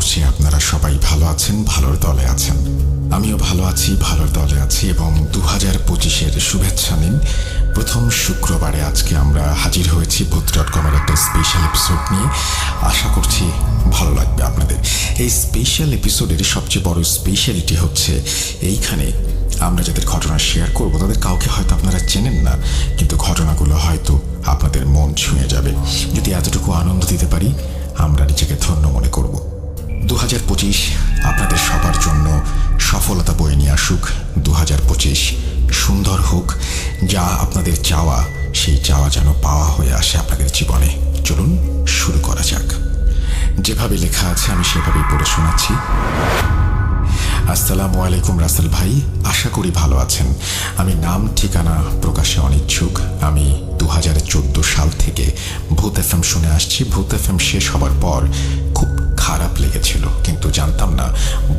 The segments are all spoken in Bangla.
করছি আপনারা সবাই ভালো আছেন, ভালোর দলে আছেন। আমিও ভালো আছি, ভালোর দলে আছি এবং 2025-এর শুভেচ্ছা নিন। প্রথম শুক্রবারে আজকে আমরা হাজির হয়েছি ভূত.com-এর একটা স্পেশাল এপিসোড নিয়ে। আশা করছি ভালো লাগবে আপনাদের। এই স্পেশাল এপিসোডের সবচেয়ে বড় স্পেশালিটি হচ্ছে এইখানে আমরা যাদের ঘটনা শেয়ার করব তাদের কাউকে হয়তো আপনারা চেনেন না, কিন্তু ঘটনাগুলো হয়তো আপনাদের মন ছুঁয়ে যাবে। যদি এতটুকু আনন্দ দিতে পারি আমরা নিজেকে ধন্য মনে করব। 2025 আপনাদের সবার জন্য সফলতা বয়ে নিয়ে আসুক। 2025 সুন্দর হোক। যা আপনাদের চাওয়া সেই চাওয়া যেন পাওয়া হয়ে আসে আপনাদের জীবনে। চলুন শুরু করা যাক। যেভাবে লেখা আছে আমি সেভাবেই পড়ে শোনাচ্ছি। আসসালামু আলাইকুম রাসেল ভাই, আশা করি ভালো আছেন। আমি নাম ঠিকানা প্রকাশে অনিচ্ছুক। আমি 2014 সাল থেকে ভূত এফএম শুনে আসছি। ভূত এফএম শেষ হবার পর খুব খারাপ লেগেছিল, কিন্তু জানতাম না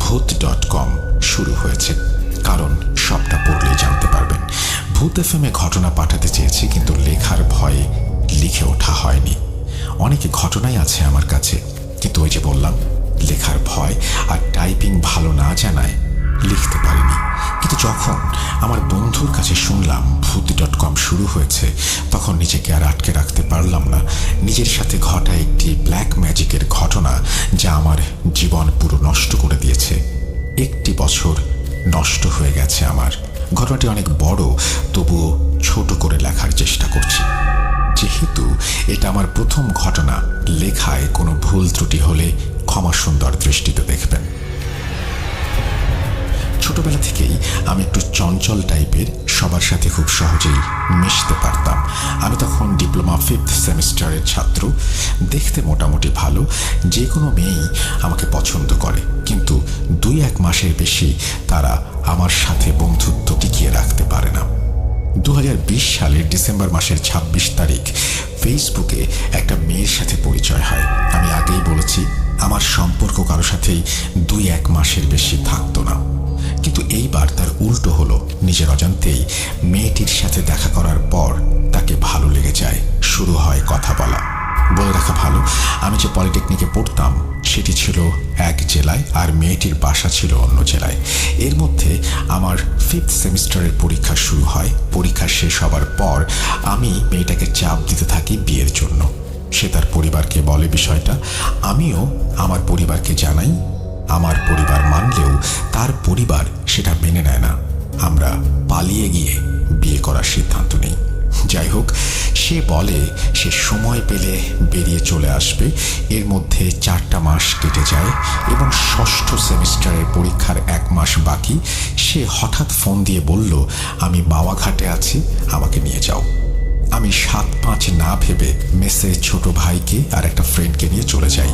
ভূত.com শুরু হয়েছে, কারণ সবটা পড়লেই জানতে পারবেন। ভূত এফএমে ঘটনা পাঠাতে চেয়েছি, কিন্তু লেখার ভয়ে লিখে ওঠা হয়নি। অনেক ঘটনাই আছে আমার কাছে, কিন্তু ওই যে বললাম লেখার ভয় আর টাইপিং ভালো না জানায় লিখতে পারিনি। কিন্তু যখন আমার বন্ধুর কাছে শুনলাম ভূত.com শুরু হয়েছে, তখন নিজেকে আর আটকে রাখতে পারলাম না। নিজের সাথে ঘটা একটি ব্ল্যাক ম্যাজিকের ঘটনা যা আমার জীবন পুরো নষ্ট করে দিয়েছে। 1 বছর নষ্ট হয়ে গেছে আমার। ঘটনাটি অনেক বড়, তবুও ছোট করে লেখার চেষ্টা করছি। যেহেতু এটা আমার প্রথম ঘটনা, লেখায় কোনো ভুল ত্রুটি হলে ক্ষমা সুন্দর দৃষ্টিতে দেখবেন। ছোটবেলা থেকেই আমি একটু চঞ্চল টাইপের, সবার সাথে খুব সহজেই মিশতে পারতাম। আমি তখন ডিপ্লোমা 5th সেমিস্টারের ছাত্র। দেখতে মোটামুটি ভালো, যে কোনো মেয়েই আমাকে পছন্দ করে, কিন্তু 2-1 মাসের বেশি তারা আমার সাথে বন্ধুত্ব টিকিয়ে রাখতে পারে না। 2020 সালের ডিসেম্বর মাসের 26 তারিখ ফেসবুকে একটা মেয়ের সাথে পরিচয় হয়। আমি আগেই বলেছি আমার সম্পর্ক কারো সাথেই 2-1 মাসের বেশি থাকতো না, কিন্তু এইবার তার উল্টো হলো। নিজের অজান্তেই মেয়েটির সাথে দেখা করার পর তাকে ভালো লেগে যায়, শুরু হয় কথা বলা। বলে রাখা ভালো, আমি যে পলিটেকনিকে পড়তাম সেটি ছিল এক জেলায়, আর মেয়েটির বাসা ছিল অন্য জেলায়। এর মধ্যে আমার 5th সেমিস্টারের পরীক্ষা শুরু হয়। পরীক্ষা শেষ হবার পর আমি মেয়েটাকে চাপ দিতে থাকি বিয়ের জন্য। সে তার পরিবারকে বলে বিষয়টা, আমিও আমার পরিবারকে জানাই। আমার পরিবার মানলেও তার পরিবার সেটা মেনে নেয় না। আমরা পালিয়ে গিয়ে বিয়ে করার সিদ্ধান্ত নিই। যাই হোক, সে বলে সে সময় পেলে বেরিয়ে চলে আসবে। এর মধ্যে 4টা মাস কেটে যায় এবং 6ষ্ঠ সেমিস্টারের পরীক্ষার 1 মাস বাকি। সে হঠাৎ ফোন দিয়ে বলল, আমি মাওয়াঘাটে আছি, আমাকে নিয়ে যাও। আমি 7-5 না ভেবে মেসে ছোট ভাইকে আর একটা ফ্রেন্ডকে নিয়ে চলে যাই।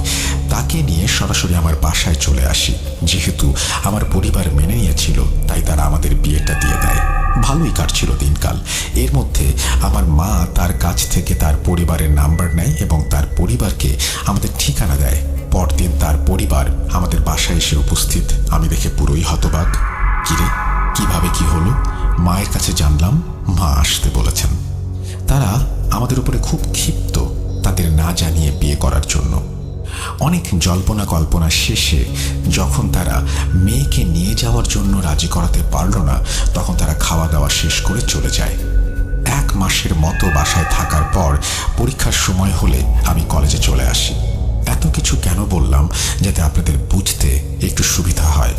তাকে নিয়ে সরাসরি আমার বাসায় চলে আসি। যেহেতু আমার পরিবার মেনে নিয়েছিল, তাই তারা আমাদের বিয়েটা দিয়ে দেয়। ভালোই কাটছিল দিনকাল। এর মধ্যে আমার মা তার কাছ থেকে তার পরিবারের নাম্বার নেয় এবং তার পরিবারকে আমাদের ঠিকানা দেয়। পরদিন তার পরিবার আমাদের বাসায় এসে উপস্থিত। আমি দেখে পুরোই হতবাক। কিরে, কিভাবে কি হলো? মায়ের কাছে জানলাম মা আসতে বলেছেন। তারা আমাদের উপরে খুব ক্ষিপ্ত, তাদের না জানিয়ে বিয়ে করার জন্য। অনেক জল্পনা কল্পনা শেষে যখন তারা মেয়েকে নিয়ে যাওয়ার জন্য রাজি করাতে পারল না, তখন তারা খাওয়া দাওয়া শেষ করে চলে যায়। 1 মাসের মতো বাসায় থাকার পর পরীক্ষার সময় হলে আমি কলেজে চলে আসি। এত কিছু কেন বললাম, যাতে আপনাদের বুঝতে একটু সুবিধা হয়।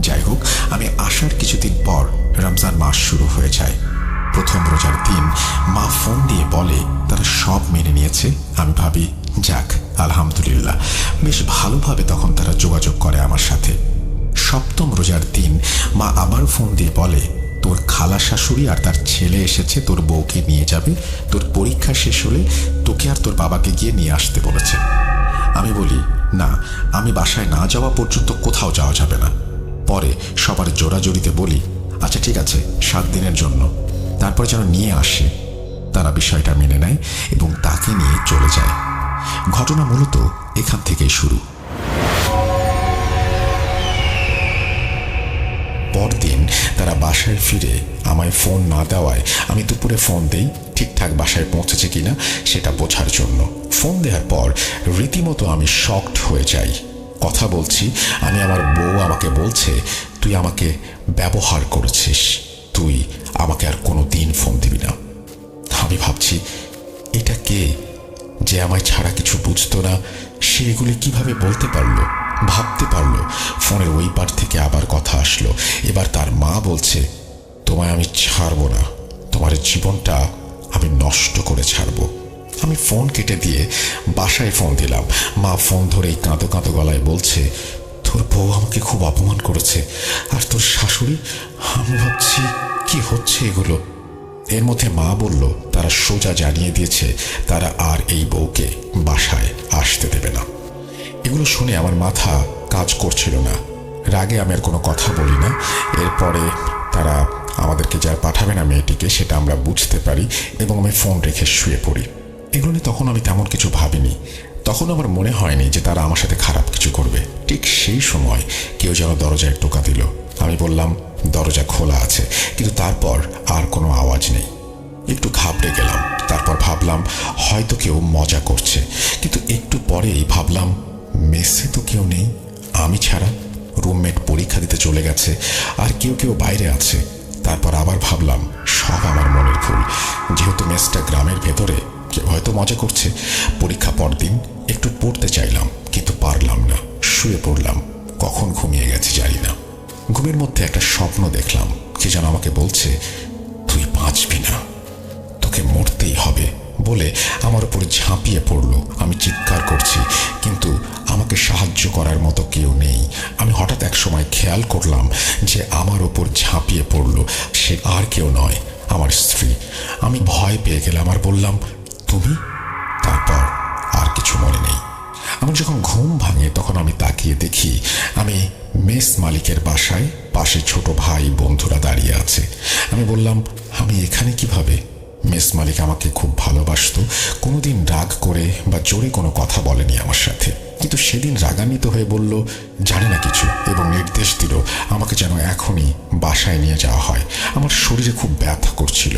যাই হোক, আমি আসার কিছুদিন পর রমজান মাস শুরু হয়ে যায়। প্রথম রোজার দিন মা ফোন দিয়ে বলে তারা সব মেনে নিয়েছে। আমি ভাবি যাক, আলহামদুলিল্লাহ। বেশ ভালোভাবে তখন তারা যোগাযোগ করে আমার সাথে। 7ম রোজার দিন মা আবার ফোন দিয়ে বলে তোর খালা শাশুড়ি আর তার ছেলে এসেছে, তোর বউকে নিয়ে যাবে। তোর পরীক্ষা শেষ হলে তোকে আর তোর বাবাকে গিয়ে নিয়ে আসতে বলেছে। আমি বলি না, আমি বাসায় না যাওয়া পর্যন্ত কোথাও যাওয়া যাবে না। পরে সবার জোরাজোরিতে বলি আচ্ছা ঠিক আছে, 7 দিনের জন্য, তারপর যেন নিয়ে আসে। তারা বিষয়টা মেনে নেয় এবং তাকে নিয়ে চলে যায়। ঘটনা মূলত এখান থেকেই শুরু। পরদিন তারা বাসায় ফিরে আমায় ফোন না দেওয়ায় আমি দুপুরে ফোন দেই ঠিকঠাক বাসায় পৌঁছেছে কিনা সেটা বোঝার জন্য। ফোন দেওয়ার পর রীতিমতো আমি শকড হয়ে যাই। কথা বলছি, আমি আমার বউ আমাকে বলছে তুই আমাকে ব্যবহার করেছিস, তুই আমাকে আর কোনো দিন ফোন দিবি না। আমি ভাবছি এটা কে যে আমায় ছাড়া কিছু বুঝতো না, সে এগুলি কিভাবে বলতে পারলো, ভাবতে পারলো। ফোনের ওই পার থেকে আবার কথা আসলো। এবার তার মা বলছে তোমায় আমি ছাড়বো না, তোমার জীবনটা আমি নষ্ট করে ছাড়বো। আমি ফোন কেটে দিয়ে বাসায় ফোন দিলাম। মা ফোন ধরেই কাঁদো কাঁদো গলায় বলছে তোর বউ আমাকে খুব অপমান করেছে, আর তোর শাশুড়ি। আমি ভাবছি কি হচ্ছে এগুলো। এর মধ্যে মা বলল তারা সোজা জানিয়ে দিয়েছে তারা আর এই বউকে বাসায় আসতে দেবে না। এগুলো শুনে আমার মাথা কাজ করছিল না। রাগে আমি আর কোনো কথা বলি না। এরপরে তারা আমাদেরকে যা পাঠাবে না মেয়েটিকে, সেটা আমরা বুঝতে পারি এবং আমি ফোন রেখে শুয়ে পড়ি। এগুলো নিয়ে তখন আমি তেমন কিছু ভাবিনি। তখন আমার মনে হয়নি যে তারা আমার সাথে খারাপ কিছু করবে। ঠিক সেই সময় কেউ যেন দরজায় টোকা দিল। আমি বললাম দরজা খোলা আছে, কিন্তু তারপর আর কোনো আওয়াজ নেই। একটু ঘাবড়ে গেলাম। তারপর ভাবলাম হয়তো কেউ মজা করছে, কিন্তু একটু পরেই ভাবলাম মেসে তো কেউ নেই আমি ছাড়া। রুমমেট পরীক্ষা দিতে চলে গেছে, আর কেউ কেউ বাইরে আছে। তারপর আবার ভাবলাম সব আমার মনের ভুল, যেহেতু মেসটা গ্রামের ভেতরে, কেউ হয়তো মজা করছে। পরীক্ষা পরদিন একটু পড়তে চাইলাম, কিন্তু পারলাম না। শুয়ে পড়লাম। কখন ঘুমিয়ে গেছি জানি না। ঘুমের মধ্যে একটা স্বপ্ন দেখলাম, কে যেন আমাকে বলছে তুই বাঁচবি না, তোকে মরতেই হবে বলে আমার উপর ঝাঁপিয়ে পড়ল। আমি চিৎকার করছি, কিন্তু আমাকে সাহায্য করার মতো কেউ নেই। আমি হঠাৎ এক সময় খেয়াল করলাম যে আমার উপর ঝাঁপিয়ে পড়ল সে আর কেউ নয়, আমার স্ত্রী। আমি ভয় পেয়ে গেলাম আর বললাম তুমি? তারপর আর কিছু মনে নেই। আমার যখন ঘুম ভাঙে তখন আমি তাকিয়ে দেখি আমি মেস মালিকের বাসায়, পাশে ছোট ভাই বন্ধুরা দাঁড়িয়ে আছে। আমি বললাম আমি এখানে কিভাবে? মেস মালিক আমাকে খুব ভালোবাসতো, কোনোদিন রাগ করে বা জোরে কোনো কথা বলেনি আমার সাথে, কিন্তু সেদিন রাগান্বিত হয়ে বলল জানে না কিছু এবং নির্দেশ দিল আমাকে যেন এখনই বাসায় নিয়ে যাওয়া হয়। আমার শরীরে খুব ব্যথা করছিল।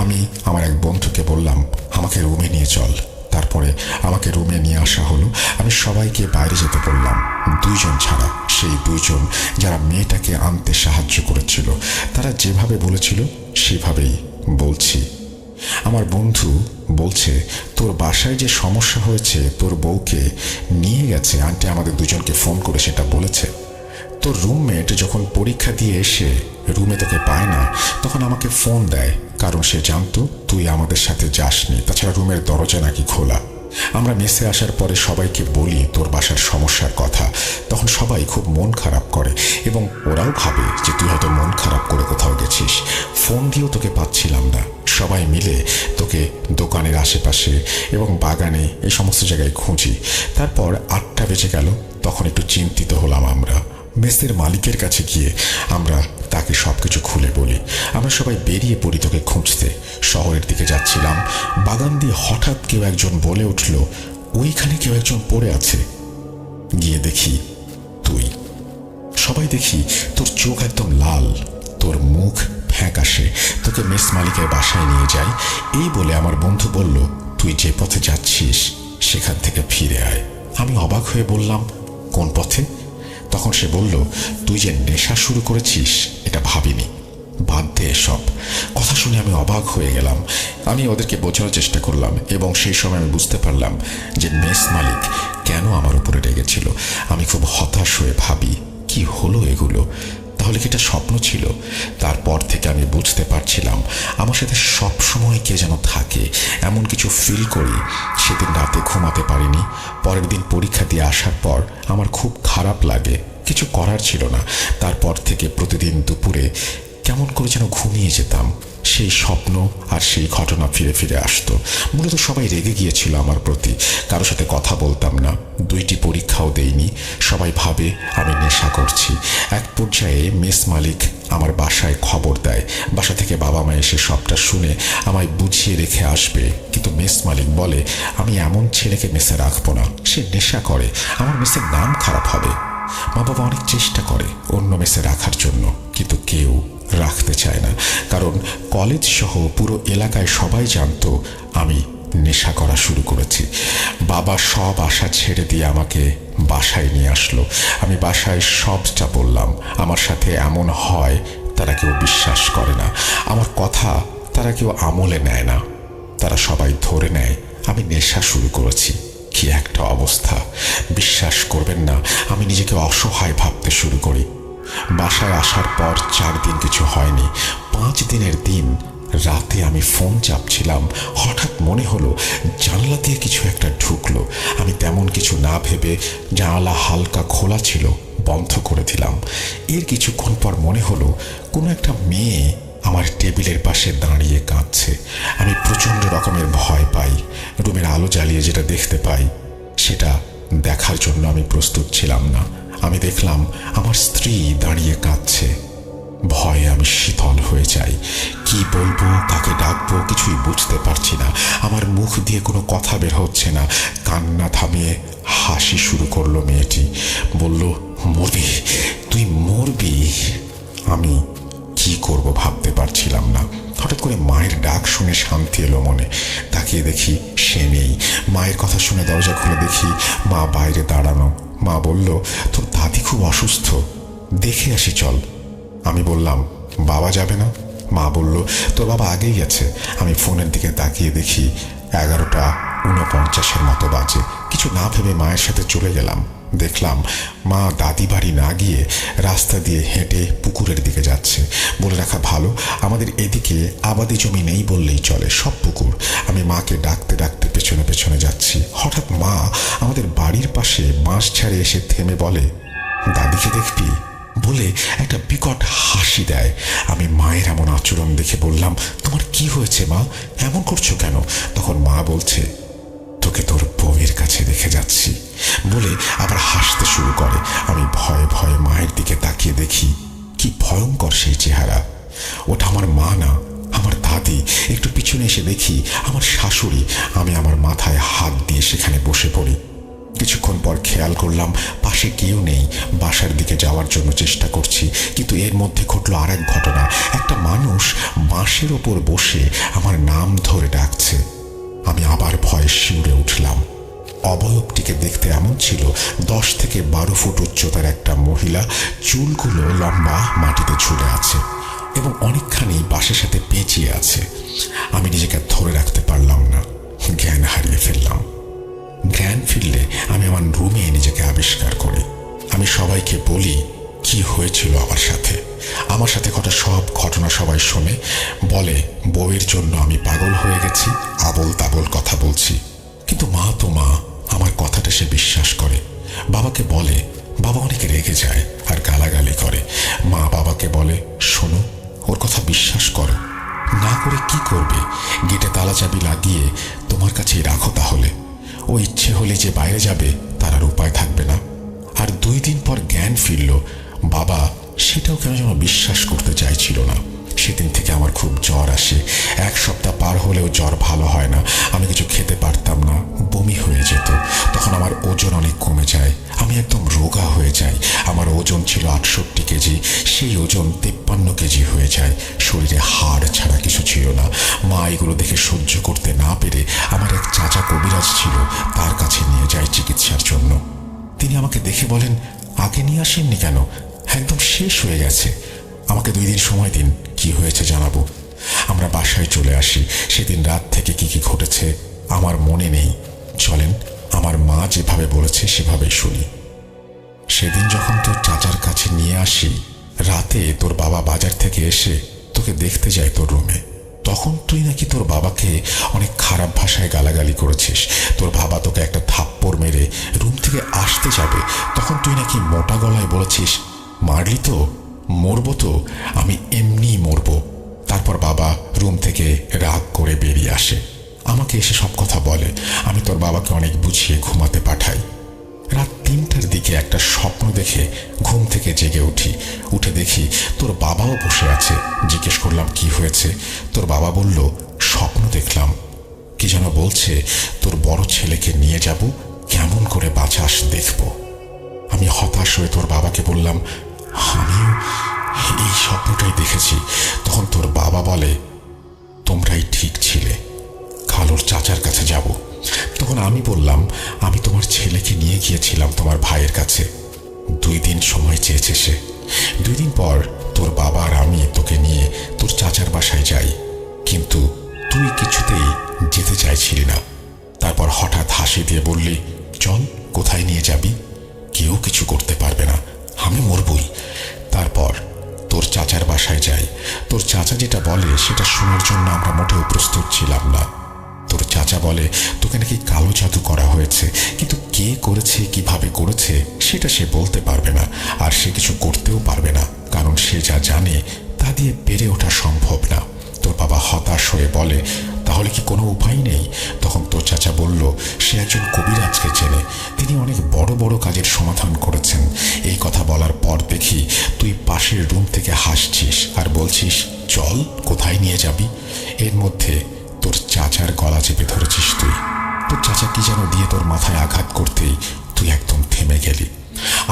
আমি আমার এক বন্ধুকে বললাম আমাকে রুমে নিয়ে চল। তারপরে আমাকে রুমে নিয়ে আসা হলো। আমি সবাইকে বাইরে যেতে বললাম, দুইজন ছাড়া, সেই দুইজন যারা মেয়েটাকে আনতে সাহায্য করেছিল। তারা যেভাবে বলেছিল সেভাবেই বলছি। আমার বন্ধু বলছে তোর বাসায় যে সমস্যা হয়েছে, তোর বউকে নিয়ে গেছে আন্টি, আমাদের দুজনকে ফোন করে সেটা বলেছে। তোর রুমমেট যখন পরীক্ষা দিয়ে এসে রুমে তোকে পায় না, তখন আমাকে ফোন দেয়, কারণ সে জানতো তুই আমাদের সাথে যাসনি। তাছাড়া রুমের দরজা নাকি খোলা। আমরা মেসে আসার পরে সবাইকে বলি তোর বাসার সমস্যার কথা, তখন সবাই খুব মন খারাপ করে এবং ওরাও ভাবে যে তুই হয়তো মন খারাপ করে কোথাও গেছিস। ফোন দিয়েও তোকে পাচ্ছিলাম না। সবাই মিলে তোকে দোকানের আশেপাশে এবং বাগানে এই সমস্ত জায়গায় খুঁজি। তারপর 8টা বেজে গেল। তখন একটু চিন্তিত হলাম। আমরা মেসের মালিকের কাছে গিয়ে আমরা তাকে সবকিছু খুলে বলি। আমরা সবাই বেরিয়ে পড়ি তোকে খুঁজতে। শহরের দিকে যাচ্ছিলাম। বাগান দিয়ে হঠাৎ কেউ একজন বলে উঠল ওইখানে কেউ একজন পড়ে আছে। গিয়ে দেখি তুই। সবাই দেখি তোর চোখ একদম লাল, তোর মুখ ফ্যাকাশে। তোকে মেস মালিকের বাসায় নিয়ে যাই। এই বলে আমার বন্ধু বলল তুই যে পথে যাচ্ছিস সেখান থেকে ফিরে আয়। আমি অবাক হয়ে বললাম কোন পথে? তখন সে বলল তুই যে নেশা শুরু করেছিস এটা ভাবিনি, বাদ দে এসব। কথা শুনে আমি অবাক হয়ে গেলাম। আমি ওদেরকে বোঝানোর চেষ্টা করলাম এবং সেই সময় আমি বুঝতে পারলাম যে মেস মালিক কেন আমার উপরে রেগেছিল। আমি খুব হতাশ হয়ে ভাবি কি হলো এগুলো? তাহলে কি এটা স্বপ্ন ছিল? তারপর থেকে আমি বুঝতে পারছিলাম আমার সাথে সব সময় কে যেন থাকে, এমন কিছু ফিল করি। সেদিন রাতে ঘুমাতে পারিনি। পরের দিন পরীক্ষা দিয়ে আসার পর আমার খুব খারাপ লাগে, কিছু করার ছিল না। তারপর থেকে প্রতিদিন দুপুরে কেমন করে যেন ঘুমিয়ে যেতাম। সেই স্বপ্ন আর সেই ঘটনা ফিরে ফিরে আসতো। মূলত সবাই রেগে গিয়েছিল আমার প্রতি। কারোর সাথে কথা বলতাম না। 2টি পরীক্ষাও দেইনি। সবাই ভাবে আমি নেশা করছি। এক পর্যায়ে মেস মালিক আমার বাসায় খবর দেয়। বাসা থেকে বাবা মা এসে সবটা শুনে আমায় বুঝিয়ে রেখে আসবে, কিন্তু মেস মালিক বলে আমি এমন ছেলেকে মেসে রাখবো না, সে নেশা করে, আমার মেসের নাম খারাপ হবে। মা বাবা অনেক চেষ্টা করে অন্য মেসে রাখার জন্য, কিন্তু কেউ রাখতে চায় না। কারণ কলেজ সহ পুরো এলাকায় সবাই জানতো আমি নেশা করা শুরু করেছি। বাবা সব আশা ছেড়ে দিয়ে আমাকে বাসায় নিয়ে আসলো। আমি বাসায় সবটা বললাম। আমার সাথে এমন হয় তারা কেউ বিশ্বাস করে না, আমার কথা তারা কেউ আমলে নেয় না। তারা সবাই ধরে নেয় আমি নেশা শুরু করেছি। কি একটা অবস্থা! বিশ্বাস করবেন না, আমি নিজেকে অসহায় ভাবতে শুরু করি। বাসায় আসার পর 4 দিন কিছু হয়নি। 5 দিনের দিন রাতে আমি ফোন চাপছিলাম, হঠাৎ মনে হলো জানলা দিয়ে কিছু একটা ঢুকলো। আমি তেমন কিছু না ভেবে জানালা হালকা খোলা ছিল, বন্ধ করে দিলাম। এর কিছুক্ষণ পর মনে হলো কোনো একটা মেয়ে আমার টেবিলের পাশে দাঁড়িয়ে কাঁদছে। আমি প্রচণ্ড রকমের ভয় পাই। রুমের আলো জ্বালিয়ে যেটা দেখতে পাই সেটা দেখার জন্য আমি প্রস্তুত ছিলাম না। আমি দেখলাম আমার স্ত্রী দাঁড়িয়ে কাঁদছে। ভয়ে আমি শীতল হয়ে যাই। কি বলবো, কাকে ডাকবো কিছুই বুঝতে পারছি না। আমার মুখ দিয়ে কোনো কথা বের হচ্ছে না। কান্না থামিয়ে হাসি শুরু করলো মেয়েটি। বলল, মরবি, তুই মরবি। আমি কি করব ভাবতে পারছিলাম না। হঠাৎ করে মায়ের ডাক শুনে শান্তি এলো মনে। তাকিয়ে দেখি সে নেই। মায়ের কথা শুনে দরজা খুলে দেখি মা বাইরে দাঁড়ানো। মা বলল, তোর দাদি খুব অসুস্থ, দেখে আসি চল। আমি বললাম, বাবা যাবে না? মা বলল, তোর বাবা আগেই গেছে। আমি ফোনের দিকে তাকিয়ে দেখি 11:49 মতো বাজে। কিছু না ভেবে মায়ের সাথে চলে গেলাম। দেখলাম মা দাদি বাড়ি না গিয়ে রাস্তা দিয়ে হেঁটে পুকুরের দিকে যাচ্ছে। বলে রাখা ভালো, আমাদের এদিকে আবাদি জমি নেই বললেই চলে, সব পুকুর। আমি মাকে ডাকতে ডাকতে পেছনে পেছনে যাচ্ছি। হঠাৎ মা আমাদের বাড়ির পাশে বাঁশ ঝাড়ে এসে থেমে বলে, দাদিকে দেখবি? বলে একটা বিকট হাসি দেয়। আমি মায়ের এমন আচরণ দেখে বললাম, তোমার কি হয়েছে মা, এমন করছো কেন? তখন মা বলছে, তোকে তোর বউয়ের কাছে রেখে যাচ্ছি, বলে আবার হাসতে শুরু করে। আমি ভয়ে ভয়ে মায়ের দিকে তাকিয়ে দেখি কি ভয়ঙ্কর সেই চেহারা। ওটা আমার মা না, আমার দাদি। একটু পিছনে এসে দেখি আমার শাশুড়ি। আমি আমার মাথায় হাত দিয়ে সেখানে বসে পড়ি। কিছুক্ষণ পর খেয়াল করলাম পাশে কেউ নেই। বাসার দিকে যাওয়ার জন্য চেষ্টা করছি, কিন্তু এর মধ্যে ঘটল আর এক ঘটনা। একটা মানুষ বাঁশের ওপর বসে আমার নাম ধরে ডাকছে। আমি আবার ভয়ে শিউরে উঠলাম। অবয়বটিকে দেখতে এমন ছিল 10 থেকে 12 ফুট উচ্চতার একটা মহিলা। চুলগুলো লম্বা, মাটিতে ঝুলে আছে এবং অনেকখানি বাঁশের সাথে পেঁচিয়ে আছে। আমি নিজেকে ধরে রাখতে পারলাম না, জ্ঞান হারিয়ে ফেললাম। জ্ঞান ফিরলে আমি আমার রুমে নিজেকে আবিষ্কার করি। আমি সবাইকে বলি কি হয়েছিল আমার সাথে। আমার সাথে ঘটা সব ঘটনা সবাই শোনে। বলে বউয়ের জন্য আমি পাগল হয়ে গেছি, আবল তাবল কথা বলছি। কিন্তু মা তো মা, আমার কথাটা সে বিশ্বাস করে। বাবাকে বলে, বাবা অনেক রেগে যায় আর গালাগালি করে। মা বাবাকে বলে, শোনো, ওর কথা বিশ্বাস করো। না করে কি করবে? গেটে তালা চাবি লাগিয়ে তোমার কাছেই রাখো তাহলে। ও ইচ্ছে হলে যে বাইরে যাবে তার আর উপায় থাকবে না। আর 2 দিন পর জ্ঞান ফিরল। বাবা সেটাও কেন যেন বিশ্বাস করতে চাইছিল না। সেদিন থেকে আমার খুব জ্বর আসে। 1 সপ্তাহ পার হলেও জ্বর ভালো হয় না। আমি কিছু খেতে পারতাম না, বমি হয়ে যেত। তখন আমার ওজন অনেক কমে যায়, আমি একদম রোগা হয়ে যাই। আমার ওজন ছিল 68 কেজি, সেই ওজন 53 কেজি হয়ে যায়। শরীরে হাড় ছাড়া কিছু ছিল না। মা এগুলো দেখে সহ্য করতে না পেরে আমার এক চাচা কবিরাজ ছিল, তার কাছে নিয়ে যায় চিকিৎসার জন্য। তিনি আমাকে দেখে বলেন, আগে নিয়ে আসেননি কেন? একদম শেষ হয়ে গেছে। আমাকে 2 দিন সময় দিন, কি হয়েছে জানাবো। আমরা বাসায় চলে আসি। সেদিন রাত থেকে কি কি ঘটেছে আমার মনে নেই। চলেন আমার মা যেভাবে বলেছে সেভাবেই শুনি। সেদিন যখন তোর চাচার কাছে নিয়ে আসি, রাতে তোর বাবা বাজার থেকে এসে তোকে দেখতে যায় তোর রুমে। তখন তুই নাকি তোর বাবাকে অনেক খারাপ ভাষায় গালাগালি করেছিস। তোর বাবা তোকে একটা থাপ্পড় মেরে রুম থেকে আসতে যাবে, তখন তুই নাকি মোটা গলায় বলেছিস, মারলি তো, মরবো তো, আমি এমনি মরবো। তারপর বাবা রুম থেকে রাগ করে বেরিয়ে আসে, আমাকে এসে সব কথা বলে। আমি তোর বাবাকে অনেক বুঝিয়ে ঘুমাতে পাঠাই। রাত 3টার দিকে একটা স্বপ্ন দেখে ঘুম থেকে জেগে উঠি। উঠে দেখি তোর বাবাও বসে আছে। জিজ্ঞেস করলাম কি হয়েছে। তোর বাবা বলল, স্বপ্ন দেখলাম, কি যেন বলছে তোর বড় ছেলেকে নিয়ে যাব, কেমন করে বাঁচাস দেখব। আমি হতাশ হয়ে তোর বাবাকে বললাম, আমিও এই স্বপ্নটাই দেখেছি। তখন তোর বাবা বলে, তোমরাই ঠিক ছিলে, কালোর চাচার কাছে যাব। তখন আমি বললাম, আমি তোমার ছেলেকে নিয়ে গিয়েছিলাম তোমার ভাইয়ের কাছে। 2 দিন সময় চেয়েছে সে। 2 দিন পর তোর বাবা আর আমি তোকে নিয়ে তোর চাচার বাসায় যাই, কিন্তু তুই কিছুতেই যেতে চাইছিলি না। তারপর হঠাৎ হাসি দিয়ে বললি, চল, কোথায় নিয়ে যাবি? কেউ কিছু করতে পারবে না, আমি মরবই। তারপর তোর চাচার বাসায় যাই। তোর চাচা যেটা বলে সেটা শোনার জন্য আমরা মোটেও প্রস্তুত ছিলাম না। তোর চাচা বলে তোকে নাকি কালো জাদু করা হয়েছে, কিন্তু কে করেছে, কিভাবে করেছে সেটা সে বলতে পারবে না, আর সে কিছু করতেও পারবে না, কারণ সে যা জানে তা দিয়ে পেরে ওঠা সম্ভব না। তোর বাবা হতাশ হয়ে বলে, তাহলে কি কোনো উপায় নেই? তখন তোর চাচা বলল, সে একজন কবিরাজকে চেনে, তিনি অনেক বড় বড় কাজের সমাধান করেছেন। এই কথা বলার পর দেখি তুই পাশের রুম থেকে হাসছিস আর বলছিস, চল, কোথায় নিয়ে যাবি? এর মধ্যে তোর চাচার গলা চেপে ধরেছিস তুই। তোর চাচা কি যেন দিয়ে তোর মাথায় আঘাত করতেই তুই একদম থেমে গেলি।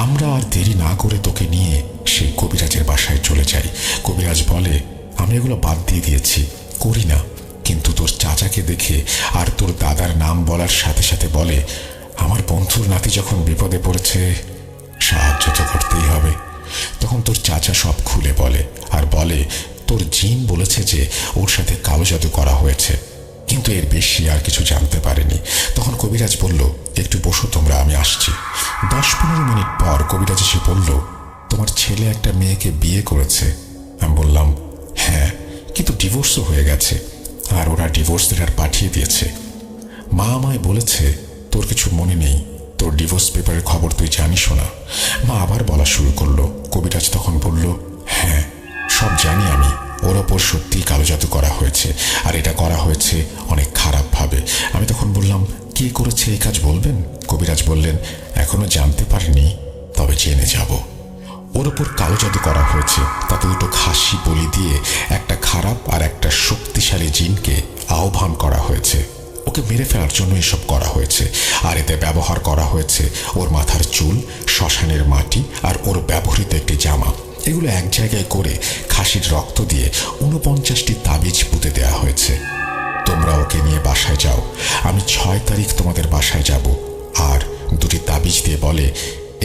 আমরা আর দেরি না করে তোকে নিয়ে সেই কবিরাজের বাসায় চলে যাই। কবিরাজ বলে, আমি এগুলো বাদ দিয়ে দিয়েছি, করি না। কিন্তু তোর চাচাকে দেখে আর তোর দাদার নাম বলার সাথে সাথে বলে, আমার বন্ধুর নাতি যখন বিপদে পড়েছে, সাহায্য তো করতেই হবে। তখন তোর চাচা সব খুলে বলে, আর বলে তোর জিন বলেছে যে ওর সাথে কালো জাদু করা হয়েছে, কিন্তু এর বেশি আর কিছু জানতে পারেনি। তখন কবিরাজ বলল, একটু বসো তোমরা, আমি আসছি। 10-15 মিনিট পর কবিরাজ এসে বলল, তোমার ছেলে একটা মেয়েকে বিয়ে করেছে। আমি বললাম, হ্যাঁ, কিন্তু ডিভোর্সও হয়ে গেছে, আর ওরা ডিভোর্স লেটার পাঠিয়ে দিয়েছে। মা আমায় বলেছে তোর কিছু মনে নেই, তোর ডিভোর্স পেপারের খবর তুই জানিসও না। মা আবার বলা শুরু করলো। কবিরাজ তখন বলল, হ্যাঁ, সব জানি আমি, ওর ওপর সত্যিই কালো জাদু করা হয়েছে, আর এটা করা হয়েছে অনেক খারাপভাবে। আমি তখন বললাম, কে করেছে এই কাজ বলবেন? কবিরাজ বললেন, এখনো জানতে পারিনি, তবে জেনে যাব। ওর ওপর কালো জাদু করা হয়েছে, তাতে 2টো খাসি বলি দিয়ে একটা খারাপ আর একটা শক্তিশালী জিনকে আহ্বান করা হয়েছে। ওকে মেরে ফেলার জন্য এসব করা হয়েছে, আর এতে ব্যবহার করা হয়েছে ওর মাথার চুল, শ্মশানের মাটি আর ওর ব্যবহৃত একটি জামা। এগুলো এক জায়গায় করে খাসির রক্ত দিয়ে 49টি তাবিজ পুঁতে দেওয়া হয়েছে। তোমরা ওকে নিয়ে বাসায় যাও, আমি 6 তারিখ তোমাদের বাসায় যাব। আর 2টি তাবিজ দিয়ে বলে,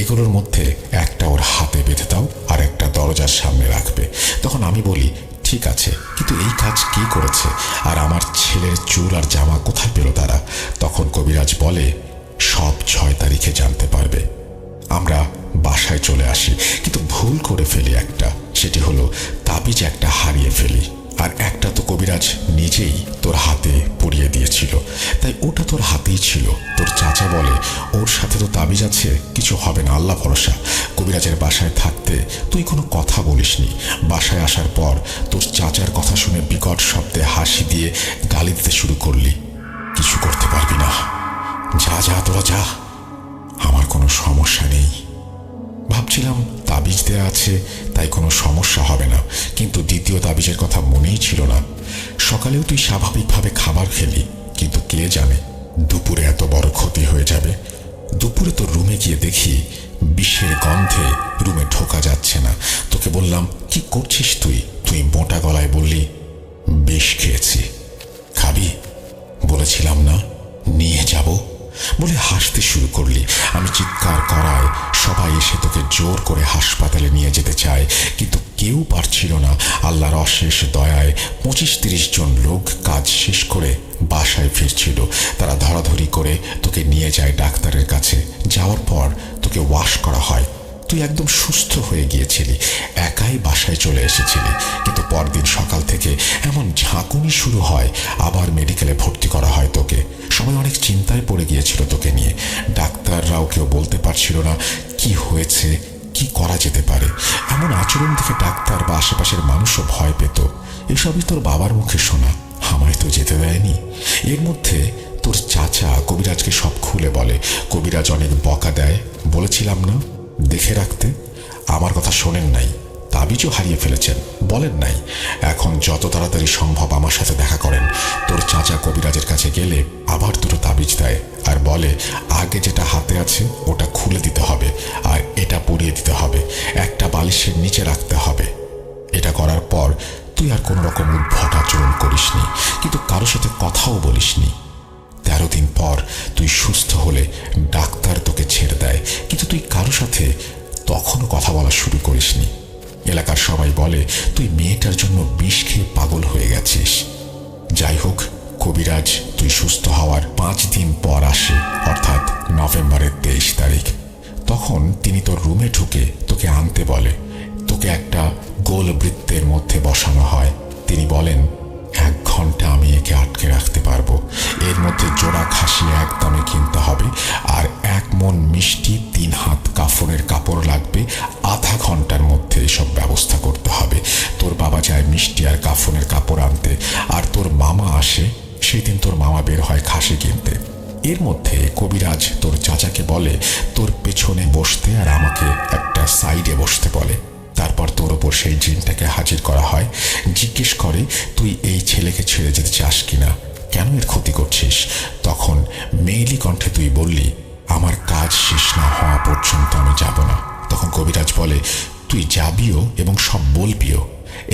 এগুলোর মধ্যে একটা ওর হাতে বেঁধে দাও, আর একটা দরজার সামনে রাখবে। তখন আমি বলি, ঠিক আছে, কিন্তু এই কাজ কে করেছে, আর আমার ছেলের চুল আর জামা কোথায় পেল তারা? তখন কবিরাজ বলে, সব 6 তারিখে জানতে পারবে। আমরা বাসায় চলে আসি, কিন্তু ভুল করে ফেলি একটা, সেটি হলো তাবিজ একটা হারিয়ে ফেলি, আর একটা তো কবিরাজ নিজেই তোর হাতে পরিয়ে দিয়েছিল, তাই ওটা তোর হাতেই ছিল। তোর চাচা বলে, ওর সাথে তো তাবিজ আছে, কিছু হবে না, আল্লাহ ভরসা। কবিরাজের বাসায় থাকতে তুই কোনো কথা বলিসনি। বাসায় আসার পর তোর চাচার কথা শুনে বিকট শব্দে হাসি দিয়ে গালি দিতে শুরু করলি। কিছু করতে পারবি না, যা যা, তোরা যা, আমার কোনো সমস্যা নেই। ভাবছিলাম তাবিজ দেয়া আছে, তাই কোনো সমস্যা হবে না, কিন্তু দ্বিতীয় তাবিজের কথা মনেই ছিল না। সকালেও তুই স্বাভাবিকভাবে খাবার খেলি, কিন্তু কে জানে দুপুরে এত বড় ক্ষতি হয়ে যাবে। দুপুরে তোর রুমে গিয়ে দেখি বিষের গন্ধে রুমে ঢোকা যাচ্ছে না। তোকে বললাম, কি করছিস তুই? তুই মোটা গলায় বললি, বিষ খেয়েছি। খাবি? বলেছিলাম না নিয়ে যাব বলে হাসতে শুরু করলি। আমি চিৎকার করায় সবাই এসে তোকে জোর করে হাসপাতালে নিয়ে যেতে চায়, কিন্তু কেউ পারছিল না। আল্লাহর অশেষ দয়ায় 25-30 জন লোক কাজ শেষ করে বাসায় ফিরছিল। তারা ধরাধরি করে তোকে নিয়ে যায় ডাক্তারের কাছে। যাওয়ার পর তোকে ওয়াশ করা হয়। তুই একদম সুস্থ হয়ে গিয়েছিলি, একাই বাসায় চলে এসেছিলি। কিন্তু পরদিন সকাল থেকে এমন ঝাঁকুনি শুরু হয়, আবার মেডিকেলে ভর্তি করা হয় তোকে। সবাই অনেক চিন্তায় পড়ে গিয়েছিল তোকে নিয়ে। ডাক্তাররাও কেউ বলতে পারছিল না কি হয়েছে, কি করা যেতে পারে। এমন আচরণ দেখে ডাক্তার বা আশেপাশের মানুষও ভয় পেত। এসবই তোর বাবার মুখে শোনা, আমায় তো যেতে দেয়নি। এর মধ্যে তোর চাচা কবিরাজকে সব খুলে বলে। কবিরাজ অনেক বকা দেয়, বলেছিলাম না দেখে রাখতে। আমার কথা শোনেন নাই, তাবিজও হারিয়ে ফেলেছেন, বলেন নাই। এখন যত তাড়াতাড়ি সম্ভব আমার সাথে দেখা করেন। তোর চাচা কবিরাজের কাছে গেলে আবার 2টো তাবিজ দেয়, আর বলে আগে যেটা হাতে আছে ওটা খুলে দিতে হবে, আর এটা পরিয়ে দিতে হবে, একটা বালিশের নিচে রাখতে হবে। এটা করার পর তুই আর কোনো রকম উদ্ভট আচরণ করিসনি, কিন্তু কারোর সাথে কথাও বলিসনি। 13 দিন পর তুই সুস্থ হলে ডাক্তার তোকে ছেড়ে দেয়, কিন্তু তুই কারো সাথে তখনও কথা বলা শুরু করিসনি। এলাকার সবাই বলে তুই মেয়েটার জন্য বিষ খেয়ে পাগল হয়ে গেছিস। যাই হোক, কবিরাজ তুই সুস্থ হওয়ার 5 দিন পর আসে, অর্থাৎ নভেম্বরের 23 তারিখ। তখন তিনি তোর রুমে ঢুকে তোকে আনতে বলে। তোকে একটা গোল বৃত্তের মধ্যে বসানো হয়। তিনি বলেন, 1 ঘন্টা আমি একে আটকে রাখতে পারবো। এর মধ্যে জোড়া খাসি একদমে কিনতে হবে, আর 1 মণ মিষ্টি, 3 হাত কাফনের কাপড় লাগবে। আধা ঘন্টার মধ্যে এসব ব্যবস্থা করতে হবে। তোর বাবা যায় মিষ্টি আর কাফনের কাপড় আনতে, আর তোর মামা আসে। সেদিন তোর মামা বের হয় খাসি কিনতে। এর মধ্যে কবিরাজ তোর চাচাকে বলে তোর পেছনে বসতে, আর আমাকে একটা সাইডে বসতে বলে। তারপর তোর ওপর সেই জিনটাকে হাজির করা হয়। জিজ্ঞেস করে তুই এই ছেলেকে ছেড়ে যেতে চাস কিনা, কেন এর ক্ষতি করছিস। তখন মেইলি কণ্ঠে তুই বললি, আমার কাজ শেষ না হওয়া পর্যন্ত আমি যাব না। তখন কবিরাজ বলে তুই যাবিও এবং সব বলবিও।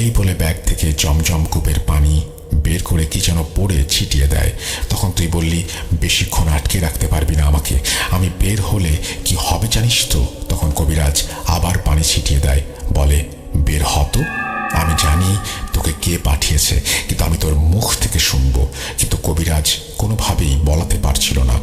এই বলে ব্যাগ থেকে জমজম কূপের পানি বের করে কি যেন পড়ে ছিটিয়ে দেয়। তখন তুই বললি, বেশিক্ষণ আটকে রাখতে পারবি না আমাকে, আমি বের হলে কি হবে জানিস তো। তখন কবিরাজ আবার পানি ছিটিয়ে দেয়, বলে বের হতো। আমি জানি তোকে কে পাঠিয়েছে, কিন্তু আমি তোর মুখ থেকে শুনবো। কিন্তু কবিরাজ কোনোভাবেই বলাতে পারছিল না।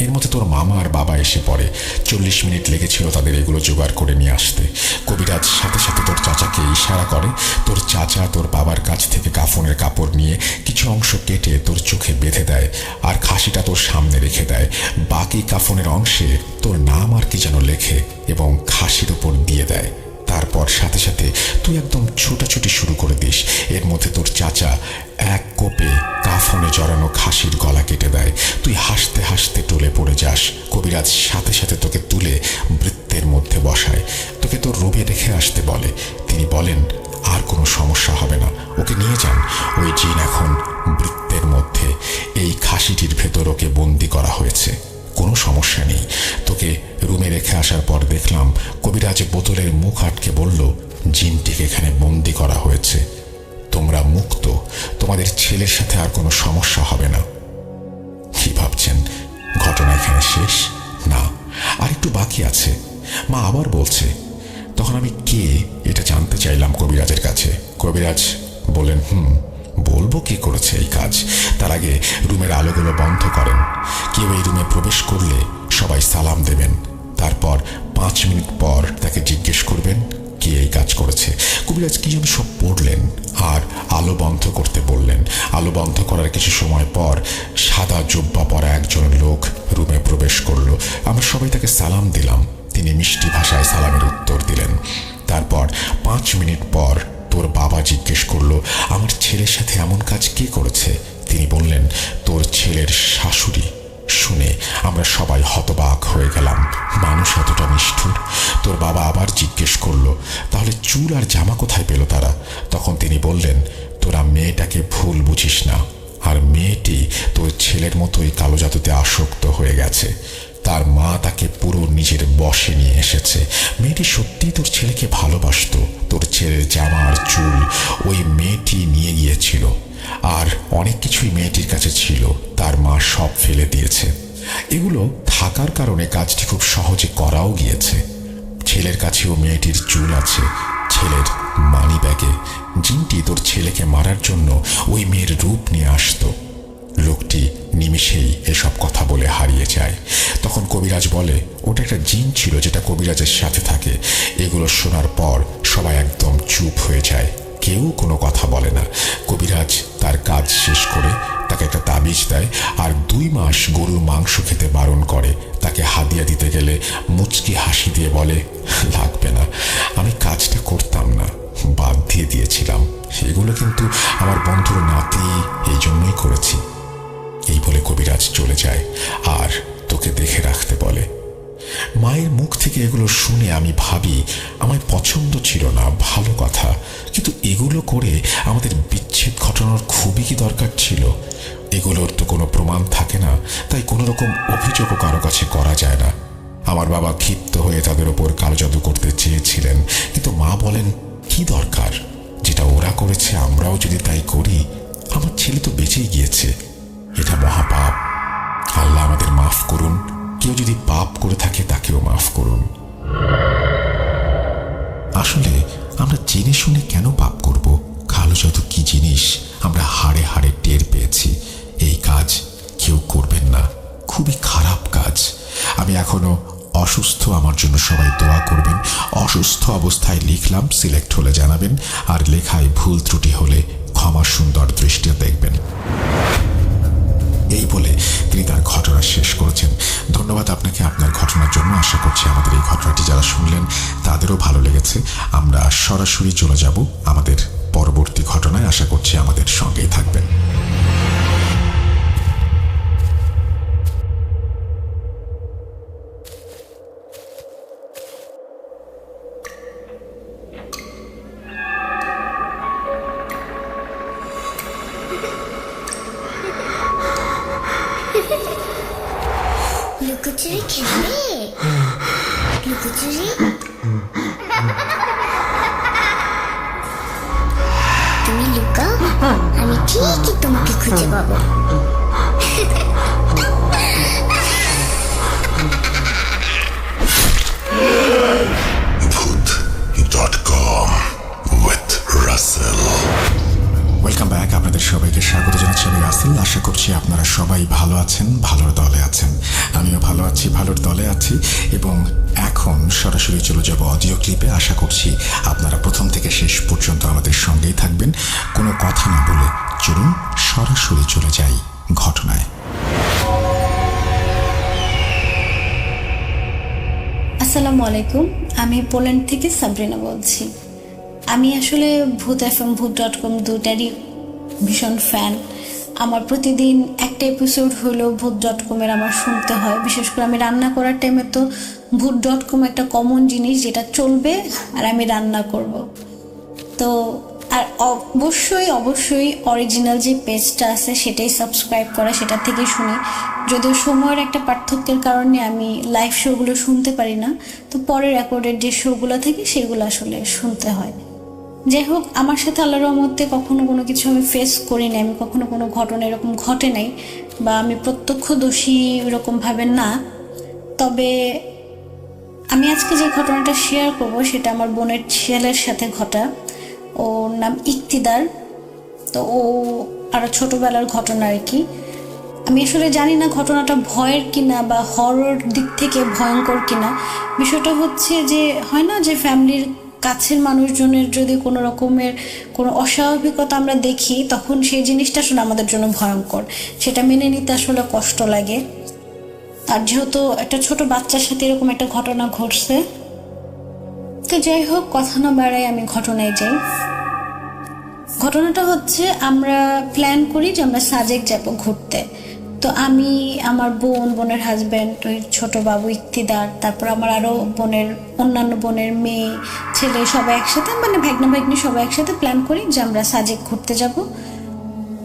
এর মধ্যে তোর মামা আর বাবা এসে পড়ে। 40 মিনিট লেগেছিল তাদের এগুলো জোগাড় করে নিয়ে আসতে। কবিরাজ সাথে সাথে তোর চাচাকে ইশারা করে। তোর চাচা তোর বাবার কাছ থেকে কাফনের কাপড় নিয়ে কিছু অংশ কেটে তোর চোখে বেঁধে দেয়, আর খাসিটা তোর সামনে রেখে দেয়। বাকি কাফনের অংশে তোর নাম আর কি যেন লেখে এবং খাসির ওপর দিয়ে দেয়। তারপর সাথে সাথে তুই একদম ছোটাছুটি শুরু করে দিস। এর মধ্যে তোর চাচা 1 কোপে কাফনে জড়ানো খাসির গলা কেটে দেয়। তুই হাসতে হাসতে টলে পড়ে যাস। কবিরাজ সাথে সাথে তোকে তুলে বৃত্তের মধ্যে বসায়, তোকে তোর রুমে রেখে আসতে বলে। তিনি বলেন আর কোনো সমস্যা হবে না, ওকে নিয়ে যান। ওই জিন এখন বৃত্তের মধ্যে, এই খাসিটির ভেতর ওকে বন্দি করা হয়েছে, কোনো সমস্যা নেই। তোকে রুমে রেখে আসার পর দেখলাম কবিরাজ বোতলের মুখ আটকে বলল, জিনটিকে এখানে বন্দি করা হয়েছে, তোমরা মুক্ত, তোমাদের ছেলের সাথে আর কোনো সমস্যা হবে না। কি ভাবছেন ঘটনা এখানে শেষ? না, আর একটু বাকি আছে। মা আবার বলছে। তখন আমি কে এটা জানতে চাইলাম কবিরাজের কাছে। কবিরাজ বলেন, বলবো কি করেছে এই কাজ। তার আগে রুমের আলোগুলো বন্ধ করেন। কেউ এই রুমে প্রবেশ করলে সবাই সালাম দেবেন। তারপর 5 মিনিট পর তাকে জিজ্ঞেস করবেন কে এই কাজ করেছে। কবিরাজ কি যেন সব পড়লেন আর আলো বন্ধ করতে বললেন। আলো বন্ধ করার কিছু সময় পর সাদা জুব্বা পরা একজন লোক রুমে প্রবেশ করলো। আমরা সবাই তাকে সালাম দিলাম। তিনি মিষ্টি ভাষায় সালামের উত্তর দিলেন। তারপর 5 মিনিট পর তোর বাবা জিজ্ঞেস করলো, আমার ছেলের সাথে এমন কাজ কে করেছে। তিনি বললেন, তোর ছেলের শাশুড়ি। শুনে আমরা সবাই হতবাক হয়ে গেলাম, মানুষ এতটা নিষ্ঠুর। তোর বাবা আবার জিজ্ঞেস করলো, তাহলে চুল আর জামা কোথায় পেল তারা। তখন তিনি বললেন, তোরা মেয়েটাকে ভুল বুঝিস না, আর মেয়েটি তোর ছেলের মতোই কালো জাদুতে আসক্ত হয়ে গেছে। তার মা তাকে পুরো নিজের বশে নিয়ে এসেছে। মেয়েটি সত্যিই তোর ছেলেকে ভালোবাসত। তোর ছেলের জামা আর চুল ওই মেয়েটি নিয়ে গিয়েছিল, আর অনেক কিছুই মেয়েটির কাছে ছিল, তার মা সব ফেলে দিয়েছে। এগুলো থাকার কারণে কাজটি খুব সহজে করাও গিয়েছে। ছেলের কাছেও মেয়েটির চুল আছে, ছেলের মানি ব্যাগে। জিনটি তোর ছেলেকে মারার জন্য ওই মেয়ের রূপ নিয়ে আসতো। লোকটি নিমিষেই এসব কথা বলে হারিয়ে যায়। তখন কবিরাজ বলে, ওটা একটা জিন ছিল যেটা কবিরাজের সাথে থাকে। এগুলো শোনার পর সবাই একদম চুপ হয়ে যায়, কেউ কোনো কথা বলে না। কবিরাজ তার কাজ শেষ করে তাকে একটা তাবিজ দেয়, আর 2 মাস গরুর মাংস খেতে বারণ করে। তাকে হাদিয়া দিতে গেলে মুচকি হাসি দিয়ে বলে, লাগবে না, আমি কাজটা করতাম না, বাদ দিয়ে দিয়েছিলাম। সেগুলো কিন্তু আমার বন্ধুর নাতি, এই জন্যই করেছি। এই বলে কবিরাজ চলে যায় আর তোকে দেখে রাখতে বলে। মায়ের মুখ থেকে এগুলো শুনে আমি ভাবি, আমার পছন্দ ছিল না, ভালো কথা, কিন্তু এগুলো করে আমাদের বিচ্ছেদ ঘটানোর খুবই কি দরকার ছিল। এগুলোর তো কোনো প্রমাণ থাকে না, তাই কোনো রকম অভিযোগও কারো কাছে করা যায় না। আমার বাবা ক্ষিপ্ত হয়ে তাদের ওপর কালো জাদু করতে চেয়েছিলেন, কিন্তু মা বলেন, কি দরকার, যেটা ওরা করেছে আমরাও যদি তাই করি, আমার ছেলে তো বেঁচেই গিয়েছে, এটা মহাপাপ। আল্লাহ আমাদের মাফ করুন, কেউ যদি পাপ করে থাকে তাকেও মাফ করুন। আসলে আমরা জেনে শুনে কেন পাপ করব? কালো জাদু কি জিনিস আমরা হাড়ে হাড়ে টের পেয়েছি। এই কাজ কেউ করবেন না, খুবই খারাপ কাজ। আমি এখনো অসুস্থ, আমার জন্য সবাই দোয়া করবেন। অসুস্থ অবস্থায় লিখলাম, সিলেক্ট হলে জানাবেন, আর লেখায় ভুল ত্রুটি হলে ক্ষমা সুন্দর দৃষ্টিতে দেখবেন। এই বলে তিনি তার ঘটনা শেষ করেছেন। ধন্যবাদ আপনাকে আপনার ঘটনার জন্য। আশা করছি আমাদের এই ঘটনাটি যারা শুনলেন তাদেরও ভালো লেগেছে। আমরা সরাসরি চলে যাব আমাদের পরবর্তী ঘটনায়। আশা করছি আমাদের সঙ্গেই থাকবেন। লুকোচুরি খেলবে? লুকোচুরি তুমি লুকাও, আমি ঠিকই তোমাকে খুঁজে পাবো। ভূত.com with রাসেল। Welcome back. আপনাদের সবাইকে স্বাগত জানাচ্ছি, আমি রাসেল। আশা করছি আপনারা সবাই ভালো আছেন, ভালোর দলে আছেন। আমিও ভালো আছি, ভালোর দলে আছি। এবং এখন সরাসরি চলে যাব অডিও ক্লিপে। আশা করছি আপনারা প্রথম থেকে শেষ পর্যন্ত আমাদের সঙ্গেই থাকবেন। কোনো কথা না বলে চলুন সরাসরি চলে যাই ঘটনায়। আসসালামু আলাইকুম, আমি পোল্যান্ড থেকে সাবরিনা বলছি। আমি আসলে ভূত FM, ভূত.com দুটারই ভীষণ ফ্যান। আমার প্রতিদিন একটা এপিসোড হলেও ভূত.com এর আমার শুনতে হয়। বিশেষ করে আমি রান্না করার টাইমে তো ভূত.com একটা কমন জিনিস, যেটা চলবে আর আমি রান্না করব। তো আর অবশ্যই অরিজিনাল যে পেজটা আছে সেটাই সাবস্ক্রাইব করা, সেটা থেকেই শুনি। যদিও সময়ের একটা পার্থক্যের কারণে আমি লাইভ শোগুলো শুনতে পারি না, তো পরে রেকর্ডের যে শোগুলো থাকে সেগুলো আসলে শুনতে হয়। যাই হোক, আমার সাথে আল্লাহর রহমতে কখনো কোনো কিছু আমি ফেস করি না, আমি কখনো কোনো ঘটনা এরকম ঘটে নাই, বা আমি প্রত্যক্ষদর্শী এরকমভাবে না। তবে আমি আজকে যে ঘটনাটা শেয়ার করব সেটা আমার বোনের ছেলের সাথে ঘটা। ওর নাম ইক্তিদার। তো ও আরও ছোটোবেলার ঘটনা আর কি। আমি আসলে জানি না ঘটনাটা ভয়ের কিনা বা হরর দিক থেকে ভয়ঙ্কর কিনা। বিষয়টা হচ্ছে যে হয় না যে ফ্যামিলির কাছের মানুষজনের যদি কোনো রকমের কোনো অস্বাভাবিকতা আমরা দেখি, তখন সেই জিনিসটা আসলে আমাদের জন্য ভয়ঙ্কর, সেটা মেনে নিতে আসলে কষ্ট লাগে। আর যেহেতু একটা ছোট বাচ্চার সাথে এরকম একটা ঘটনা ঘটছে, তো যাই হোক কথা না বাড়াই আমি ঘটনায় যাই। ঘটনাটা হচ্ছে আমরা প্ল্যান করি যে আমরা সাজেক যাব ঘুরতে। তো আমি, আমার বোনের হাজব্যান্ড, ওই ছোট বাবু ইক্তিদার, তারপর আমার আরও অন্যান্য বোনের মেয়ে ছেলে সবাই একসাথে, মানে ভাগ্না ভাগ্নি সবাই একসাথে প্ল্যান করি যে আমরা সাজেক ঘুরতে যাব।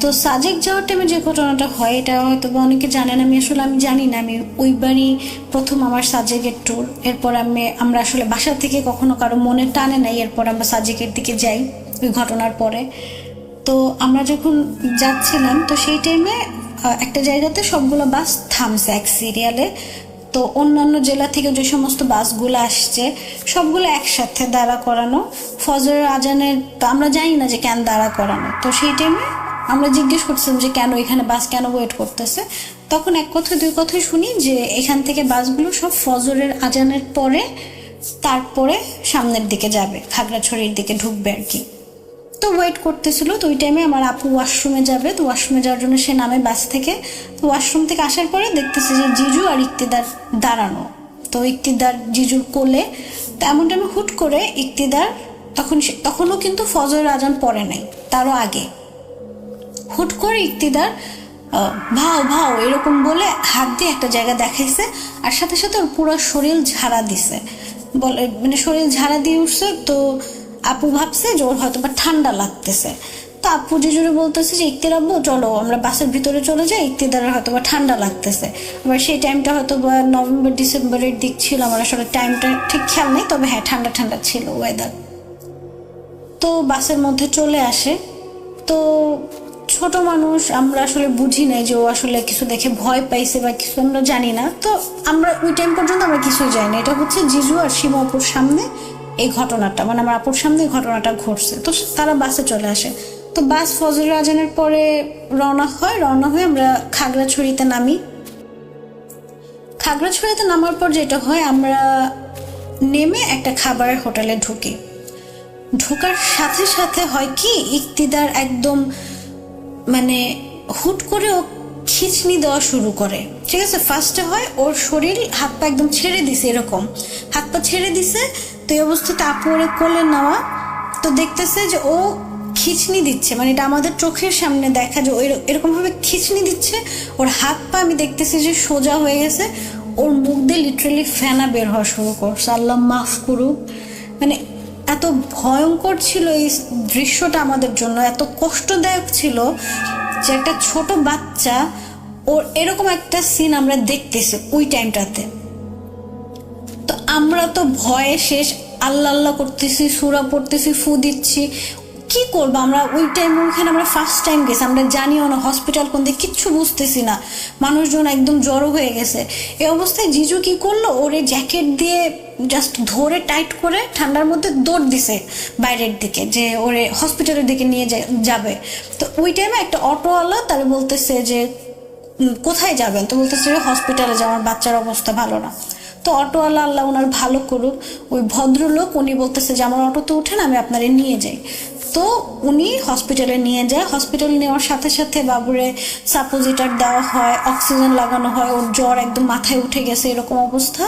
তো সাজেক যাওয়ার টাইমে যে ঘটনাটা হয়, এটা হয়তো বা অনেকে জানেন, আমি জানি না। আমি ওইবারই প্রথম আমার সাজেকের ট্যুর। এরপর আমরা আসলে বাসা থেকে কখনো কারো মনে টানে নাই, এরপর আমরা সাজেকের দিকে যাই ওই ঘটনার পরে। তো আমরা যখন যাচ্ছিলাম, তো সেই টাইমে একটা জায়গাতে সবগুলো বাস থামছে এক সিরিয়ালে। তো অন্যান্য জেলা থেকে যে সমস্ত বাসগুলো আসছে সবগুলো একসাথে দাঁড়া করানো। ফজরের আজানের, তো আমরা জানি না যে কেন দাঁড়া করানো। তো সেই টাইমে আমরা জিজ্ঞেস করছিলাম যে কেন এখানে বাস কেন ওয়েট করতেছে। তখন এক কথা দুই কথাই শুনি যে এখান থেকে বাসগুলো সব ফজরের আজানের পরে তারপরে সামনের দিকে যাবে, খাগড়াছড়ির দিকে ঢুকবে আর কি। তো ওয়েট করতেছিল। তো ওই টাইমে আমার আপু ওয়াশরুমে যাবে, তো ওয়াশরুমে যাওয়ার জন্য সে নামে বাস থেকে। তো ওয়াশরুম থেকে আসার পরে দেখতেছে যে জিজু আর ইক্তিদার দাঁড়ানো। তো ইক্তিদার জিজুর কোলে। তো এমন টাইমে হুট করে ইক্তিদার, তখনও কিন্তু ফজরের আজান পড়ে নাই, তারও আগে, হুট করে ইক্তিদার ভাও ভাও এরকম বলে হাত দিয়ে একটা জায়গা দেখাইছে, আর সাথে সাথে ওর পুরো শরীর ঝাড়া দিছে, বলে মানে শরীর ঝাড়া দিয়ে উঠছে। তো আপু ভাবছে যে ওর হয়তো বা ঠান্ডা লাগতেছে। তো আপু জিজুরে বলতেছে যে ইক্তির আব্বু চলো আমরা বাসের ভিতরে চলে যাই, ইক্তিদারের হয়তো বা ঠান্ডা লাগতেছে। আবার সেই টাইমটা হয়তো বা নভেম্বর ডিসেম্বরের দিক ছিল, আমার আসলে টাইমটা ঠিক খেয়াল নেই, তবে হ্যাঁ ঠান্ডা ঠান্ডা ছিল ওয়েদার। তো বাসের মধ্যে চলে আসে। তো ছোট মানুষ, আমরা আসলে বুঝি নাই যে ও আসলে কিছু দেখে ভয় পাইছে বা কিছু, আমরা জানি না। তো আমরা ওই টাইম পর্যন্ত আমরা কিছুই জানি না। এটা হচ্ছে জিজু আর সীমা আপুর সামনে এই ঘটনাটা, মানে আমার আপুর সামনে এই ঘটনাটা ঘটছে। তো তারা বাসে চলে আসে। তো বাস ফজর আজানের পরে রওনা হয়ে আমরা খাগড়াছড়িতে নামি। খাগড়াছড়িতে নামার পর যেটা হয়, আমরা নেমে একটা খাবারের হোটেলে ঢোকার সাথে সাথে হয় কি, ইক্তিদার একদম মানে হুট করে ও খিঁচনি দেওয়া শুরু করে। ঠিক আছে, ফার্স্টে হয় ওর শরীর হাত পা একদম ছেড়ে দিছে, এরকম হাত পা ছেড়ে দিছে। তো এই অবস্থাতে আপু ওরে কোলে নেওয়া, তো দেখতেছে যে ও খিঁচনি দিচ্ছে, মানে এটা আমাদের চোখের সামনে দেখা, যে ওই এরকম ভাবে খিঁচনি দিচ্ছে। ওর হাত পা আমি দেখতেছি যে সোজা হয়ে গেছে, ওর মুখ দিয়ে লিটারালি ফেনা বের হওয়া শুরু করছে। আল্লাহ মাফ করুক। মানে এত ভয়ঙ্কর ছিল এই দৃশ্যটা আমাদের জন্য, এত কষ্টদায়ক ছিল যে একটা ছোট বাচ্চা ওর এরকম একটা সিন আমরা দেখতেছি ওই টাইমটাতে। তো আমরা তো ভয়ে শেষ, আল্লাহ আল্লাহ করতেছি, সূরা পড়তেছি, ফু দিচ্ছি, কি করবো আমরা ওই টাইম। ওখানে আমরা ফার্স্ট টাইম গেছি, আমরা জানিও না হসপিটাল কোন দিকে, কিচ্ছু বুঝতেছি না, মানুষজন একদম জড়ো হয়ে গেছে। এই অবস্থায় জিজু কি করলো, ওরে জ্যাকেট দিয়ে জাস্ট ধরে টাইট করে ঠান্ডার মধ্যে দৌড় দিছে বাইরের দিকে, যে ওরে হসপিটালের দিকে নিয়ে যাবে। তো ওই টাইমে একটা অটোওয়ালা তারা বলতেছে যে কোথায় যাবেন, তো বলতেছে যে হসপিটালে যাওয়ার, বাচ্চার অবস্থা ভালো না। তো অটোওয়ালা, আল্লাহ ওনার ভালো করুক, ওই ভদ্রলোক উনি বলতেছে যে আমার অটোতে উঠেন, আমি আপনারে নিয়ে যাই। তো উনি হসপিটালে নিয়ে যায়। হসপিটালে নেওয়ার সাথে সাথে বাবুরে সাপোজিটার দেওয়া হয়, অক্সিজেন লাগানো হয়, ওর জ্বর একদম মাথায় উঠে গেছে, এরকম অবস্থা।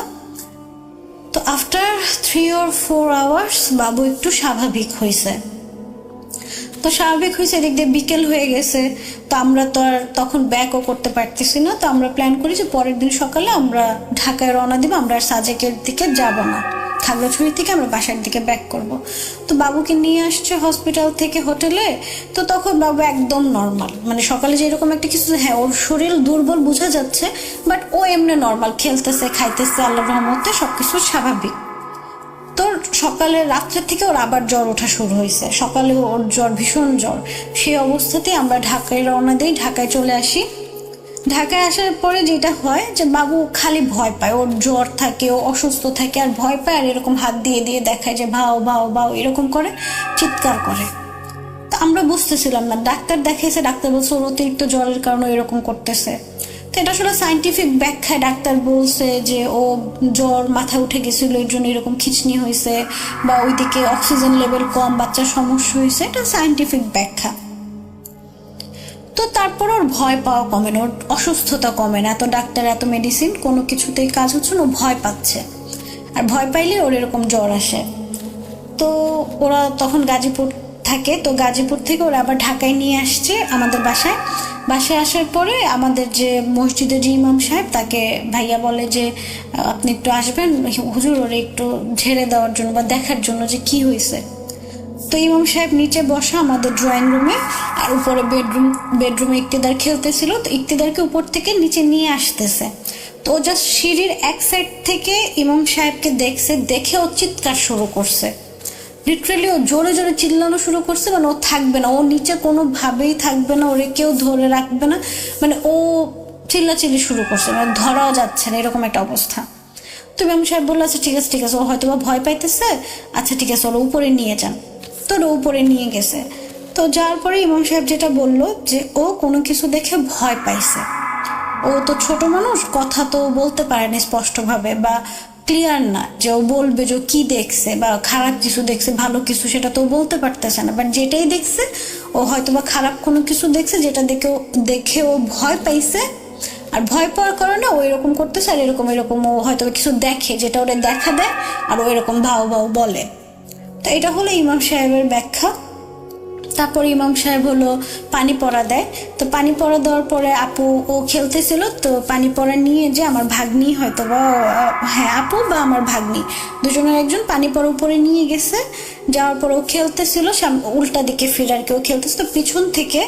তো আফটার 3 or 4 hours বাবু একটু স্বাভাবিক হয়েছে। তো স্বাভাবিক হয়েছে, এদিক দিয়ে বিকেল হয়ে গেছে। তো আমরা তো আর তখন ব্যাকও করতে পারতেছি না। তো আমরা প্ল্যান করি যে পরের দিন সকালে আমরা ঢাকায় রওনা দিব, আমরা আর সাজেকের দিকে যাব না, খাগড়াছড়ি থেকে আমরা বাসার দিকে ব্যাক করব। তো বাবুকে নিয়ে আসছে হসপিটাল থেকে হোটেলে। তো তখন বাবু একদম নর্মাল, মানে সকালে যেরকম একটা কিছু, হ্যাঁ ওর শরীর দুর্বল বোঝা যাচ্ছে, বাট ও এমনি নর্মাল, খেলতেছে, খাইতেছে, আল্লাহর রহমতে সবকিছু স্বাভাবিক। তো সকালে রাত্রে থেকে ওর আবার জ্বর ওঠা শুরু হয়েছে, সকালে ওর জ্বর, ভীষণ জ্বর। সেই অবস্থাতেই আমরা ঢাকায় রওনা দিই, ঢাকায় চলে আসি। ঢাকায় আসার পরে যেটা হয় যে বাবু খালি ভয় পায়, ওর জ্বর থাকে, ও অসুস্থ থাকে আর ভয় পায়, আর এরকম হাত দিয়ে দিয়ে দেখায় যে ভাও ভাও ভাও এরকম করে, চিৎকার করে। তো আমরা বুঝতেছিলাম না, ডাক্তার দেখাইছে, ডাক্তার বলছে ওর অতিরিক্ত জ্বরের কারণে এরকম করতেছে। তো এটা আসলে সাইন্টিফিক ব্যাখ্যায় ডাক্তার বলছে যে ও জ্বর মাথা উঠে গেছিল, এর জন্য এরকম খিঁচনি হয়েছে, বা ওইদিকে অক্সিজেন লেভেল কম, বাচ্চার সমস্যা হয়েছে, এটা সাইন্টিফিক ব্যাখ্যা। তো তারপর ওর ভয় পাওয়া কমে না, ওর অসুস্থতা কমে না, এত ডাক্তার এত মেডিসিন কোনো কিছুতেই কাজ হচ্ছে না, ও ভয় পাচ্ছে। আর ভয় পাইলে ওর এরকম জ্বর আসে। তো ওরা তখন গাজীপুর থাকে, তো গাজীপুর থেকে ওরা আবার ঢাকায় নিয়ে আসছে আমাদের বাসায়। বাসায় আসার পরে আমাদের যে মসজিদের যে ইমাম সাহেব, তাকে ভাইয়া বলে যে আপনি একটু আসবেন হুজুর, ওরে একটু ঝেড়ে দেওয়ার জন্য বা দেখার জন্য যে কি হয়েছে। তো ইমাম সাহেব নিচে বসা আমাদের ড্রয়িং রুমে, আর উপরে বেডরুমে ইক্তিদার খেলতেছিল। তো ইক্তিদারকে উপর থেকে নিচে নিয়ে আসতেছে। তো ও জাস্ট সিঁড়ির এক সাইড থেকে ইমাম সাহেবকে দেখছে, দেখে ও চিৎকার শুরু করছে, লিটারালি ও জোরে জোরে চিল্লানো শুরু করছে। মানে ও থাকবে না, ও নিচে কোনোভাবেই থাকবে না, ওরে কেউ ধরে রাখবে না, মানে ও চিল্লাচিল্লি শুরু করছে, মানে ধরাও যাচ্ছে না, এরকম একটা অবস্থা। তো ইমাম সাহেব বললো আচ্ছা ঠিক আছে ঠিক আছে, ও হয়তো বা ভয় পাইতেছে, আচ্ছা ঠিক আছে ওরা উপরে নিয়ে যান। তো ওরা উপরে নিয়ে গেছে। তো যাওয়ার পরে ইমাম সাহেব যেটা বললো যে ও কোনো কিছু দেখে ভয় পাইছে, ও তো ছোট মানুষ, কথা তো বলতে পারেনি স্পষ্টভাবে বা ক্লিয়ার না যে ও বলবে যে কি দেখছে, বা খারাপ কিছু দেখছে ভালো কিছু, সেটা তো বলতে পারতেছে না। বাট যেটাই দেখছে ও হয়তো বা খারাপ কোনো কিছু দেখছে, যেটা দেখে ও ভয় পাইছে, আর ভয় পাওয়ার কারণে ও এরকম করতেছে। আর এরকম ও হয়তো কিছু দেখে, যেটা ওরা দেখা দেয়, আর ও এরকম ভাও ভাও বলে। তো এটা হলো ইমাম সাহেবের ব্যাখ্যা। তারপর ইমাম সাহেব হলো পানি পড়া দেয়। তো পানি পড়া দেওয়ার পরে আপু ও খেলতেছিল, তো পানি পড়া নিয়ে যে আমার ভাগ্নি হয়তো বা, হ্যাঁ আপু বা আমার ভাগ্নি, দুজনের একজন পানি পড়া উপরে নিয়ে গেছে। যাওয়ার পর ও খেলতেছিল, উল্টা দিকে ফিরে আর কি ও খেলতেছিল, তো পিছন থেকে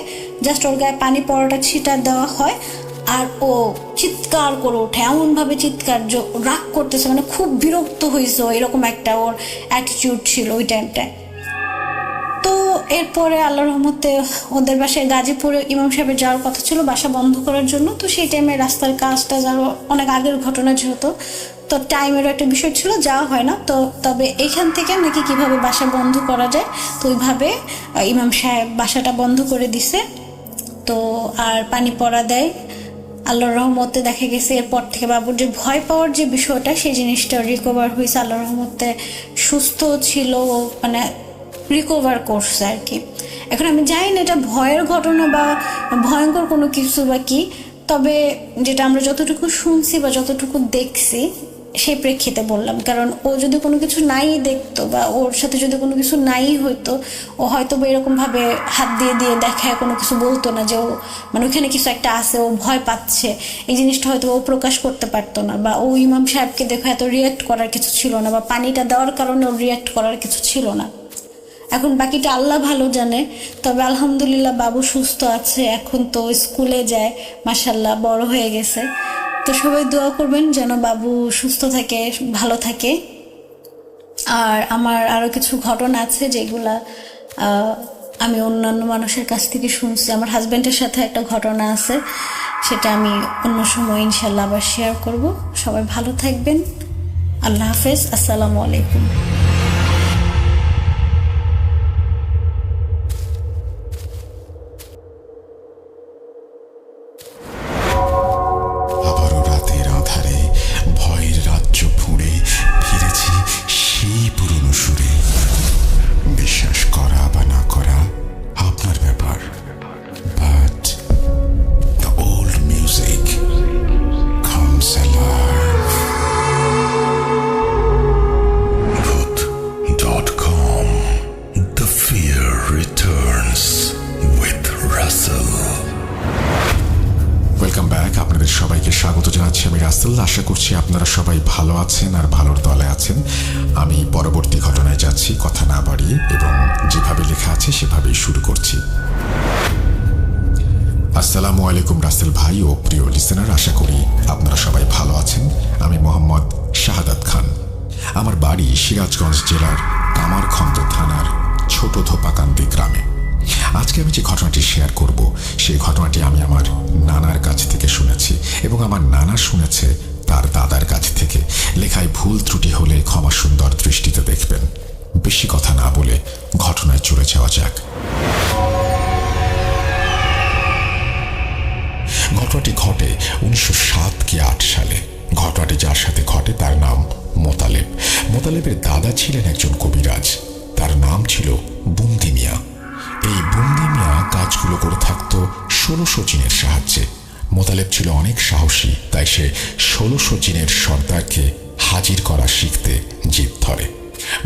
জাস্ট ওর গায়ে পানি পড়াটা ছিটা দেওয়া হয়, আর ও চিৎকার করে ওঠে, এমন ভাবে চিৎকার, রাগ করতেছে, মানে খুব বিরক্ত হয়েছে, এরকম একটা ওর অ্যাটিটিউড ছিল ওই টাইমটায়। তো এরপরে আল্লাহর রহমতে ওদের বাসায় গাজীপুরে ইমাম সাহেবের যাওয়ার কথা ছিল বাসা বন্ধ করার জন্য। তো সেই টাইমে রাস্তার কাজটা যাওয়া অনেক আগের ঘটনা যেহেতু, তো টাইমেরও একটা বিষয় ছিল, যাওয়া হয় না। তো তবে এইখান থেকে নাকি কিভাবে বাসা বন্ধ করা যায়, তো ওইভাবে ইমাম সাহেব বাসাটা বন্ধ করে দিছে। তো আর পানি পড়া দেয়। আল্লাহর রহমতে দেখা গেছে এরপর থেকে বাবুর যে ভয় পাওয়ার যে বিষয়টা, সেই জিনিসটা রিকভার হয়েছে। আল্লাহর রহমতে সুস্থ ছিল, মানে রিকভার করছে আর কি। এখন আমি জানি না এটা ভয়ের ঘটনা বা ভয়ঙ্কর কোনো কিছু বা কি, তবে যেটা আমরা যতটুকু শুনছি বা যতটুকু দেখছি সেই প্রেক্ষিতে বললাম। কারণ ও যদি কোনো কিছু নাই দেখতো বা ওর সাথে যদি কোনো কিছু নাই হইতো, ও হয়তো বা এরকমভাবে হাত দিয়ে দিয়ে দেখায় কোনো কিছু বলতো না যে ও মানে ওইখানে কিছু একটা আছে, ও ভয় পাচ্ছে, এই জিনিসটা হয়তো ও প্রকাশ করতে পারতো না। বা ও ইমাম সাহেবকে দেখে এত রিয়াক্ট করার কিছু ছিল না, বা পানিটা দেওয়ার কারণে ওর রিয়াক্ট করার কিছু ছিল না। এখন বাকিটা আল্লাহ ভালো জানে। তবে আলহামদুলিল্লাহ বাবু সুস্থ আছে, এখন তো স্কুলে যায়, মাশাল্লাহ বড় হয়ে গেছে। তো সবাই দোয়া করবেন যেন বাবু সুস্থ থাকে, ভালো থাকে। আর আমার আরও কিছু ঘটনা আছে যেগুলা আমি অন্যান্য মানুষের কাছ থেকে শুনছি। আমার হাজব্যান্ডের সাথে একটা ঘটনা আছে, সেটা আমি অন্য সময় ইনশাল্লাহ আবার শেয়ার করব। সবাই ভালো থাকবেন। আল্লাহ হাফেজ। আসসালামু আলাইকুম। আবারও রাতের আঁধারে ভয়ের রাজ্য ফুঁড়ে ফিরেছি সেই পুরনো সুরে। বিশ্বাস করা বা না করা আপনার ব্যাপার, but the old music comes alive. Voot.com, The Fear Returns with Russell. Welcome back. আপনাদের সবাইকে স্বাগত জানাচ্ছি আমি রাসেল। আশা করছি আপনারা সবাই ভালো আছেন আর ভালোর দলে আছেন। আমি পরবর্তী ঘটনায় যাচ্ছি কথা না বাড়িয়ে, এবং যেভাবে লেখা আছে সেভাবেই শুরু করছি। আসসালামু আলাইকুম রাসেল ভাই ও প্রিয় লিসেনার, আশা করি আপনারা সবাই ভালো আছেন। আমি মোহাম্মদ শাহাদাত খান। আমার বাড়ি সিরাজগঞ্জ জেলার কামারখন্দ থানার ছোট ধোপাকান্দি গ্রামে। আজকে আমি যে ঘটনাটি শেয়ার করব, সেই ঘটনাটি আমি আমার নানার কাছ থেকে শুনেছি, এবং আমার নানা শুনেছে তার দাদার কাছ থেকে। লেখায় ভুল ত্রুটি হলে ক্ষমা সুন্দর দৃষ্টিতে দেখবেন। বেশি কথা না বলে ঘটনায় চলে যাওয়া যাক। ঘটনাটি ঘটে 1907 কি 8 সালে। ঘটনাটি যার সাথে ঘটে তার নাম মোতালেব। মোতালেবের দাদা ছিলেন একজন কবিরাজ, তার নাম ছিল বুন্দি মিয়া। এই বুন্দি মিয়া কাজগুলো করে থাকত 1600 জিনের সাহায্যে। মোতালেব ছিল অনেক সাহসী, তাই সে 1600 জিনের সর্দারকে হাজির করা শিখতে জিদ ধরে।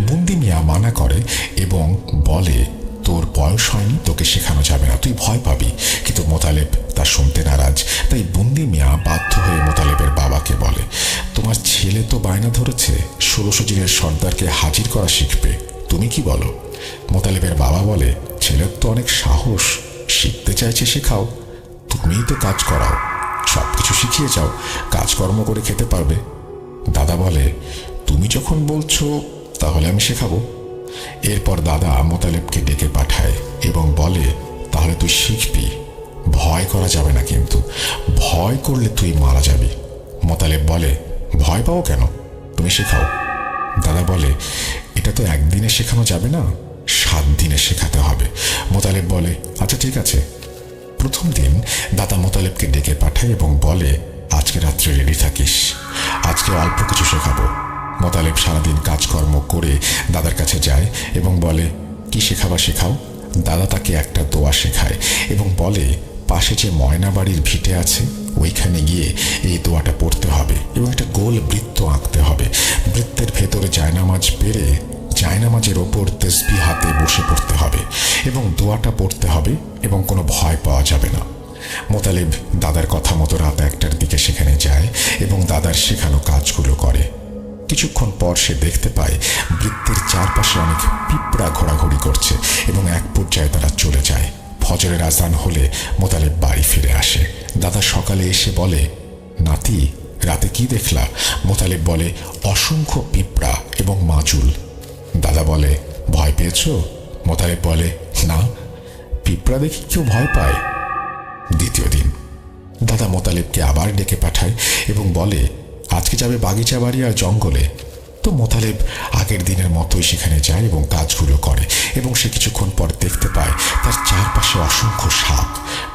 বুন্দি মিয়া মানা করে এবং বলে, তোর বয়স হয়নি, তোকে শেখানো যাবে না, তুই ভয় পাবি। কিন্তু মোতালেব তা শুনতে নারাজ। তাই বুন্দি মিয়া বাধ্য হয়ে মোতালেবের বাবাকে বলে, তোমার ছেলে তো বায়না ধরেছে 1600 জিনের সর্দারকে হাজির করা শিখবে, তুমি কি বলো? মোতালেবের বাবা বলে, ছেলের তো অনেক সাহস, শিখতে চাইছে, শেখাও। তুমিই তো কাজ করাও, সব কিছু শিখিয়ে যাও, কাজকর্ম করে খেতে পারবে। দাদা বলে, তুমি যখন বলছো তাহলে আমি শেখাবো। এরপর দাদা মোতালেবকে ডেকে পাঠায় এবং বলে, তাহলে তুই শিখবি, ভয় করা যাবে না, কিন্তু ভয় করলে তুই মারা যাবি। মোতালেব বলে, ভয় পাও কেন, তুমি শেখাও। দাদা বলে, এটা তো একদিনে শেখানো যাবে না, 7 দিনে শেখাতে হবে। মোতালেব বলে, আচ্ছা ঠিক আছে। প্রথম দিন দাদা মোতালেবকে ডেকে পাঠায় এবং বলে, আজকে রাত্রে রেডি থাকিস, আজকে অল্প কিছু শেখাবো। মোতালেব সারাদিন কাজকর্ম করে দাদার কাছে যায় এবং বলে, কি শেখাবা শেখাও। দাদা তাকে একটা দোয়া শেখায় এবং বলে, পাশে যে ময়না বাড়ির ভিটে আছে ওইখানে গিয়ে এই দোয়াটা পড়তে হবে এবং একটা গোল বৃত্ত আঁকতে হবে। বৃত্তের ভেতরে জায়নামাজ পেরে জায়নামাজের ওপর তসবিহ হাতে বসে পড়তে হবে এবং দোয়াটা পড়তে হবে এবং কোনো ভয় পাওয়া যাবে না। মোতালেব দাদার কথা মতো রাত 1টার দিকে সেখানে যায় এবং দাদার শেখানো কাজগুলো করে। কিছুক্ষণ পর সে দেখতে পায় বৃত্তের চারপাশে অনেক পিঁপড়া ঘোরাঘুরি করছে এবং এক পর্যায়ে তারা চলে যায়। ফজরের আজান হলে মোতালেব বাড়ি ফিরে আসে। দাদা সকালে এসে বলে, নাতি রাতে কি দেখলা? মোতালেব বলে, অসংখ্য পিঁপড়া এবং মাজুল। দাদা বলে, ভয় পেয়েছো? মোতালেব বলে, না, পিঁপড়া দেখে কেউ ভয় পায়। দ্বিতীয় দিন দাদা মোতালেবকে আবার ডেকে পাঠায় এবং বলে আজকে যাবে বাগিচা বাড়ি আর জঙ্গলে। তো মোতালেব আগের দিনের মতোই সেখানে যায় এবং কাজগুলো করে, এবং সে কিছুক্ষণ পর দেখতে পায় তার চারপাশে অসংখ্য সাপ।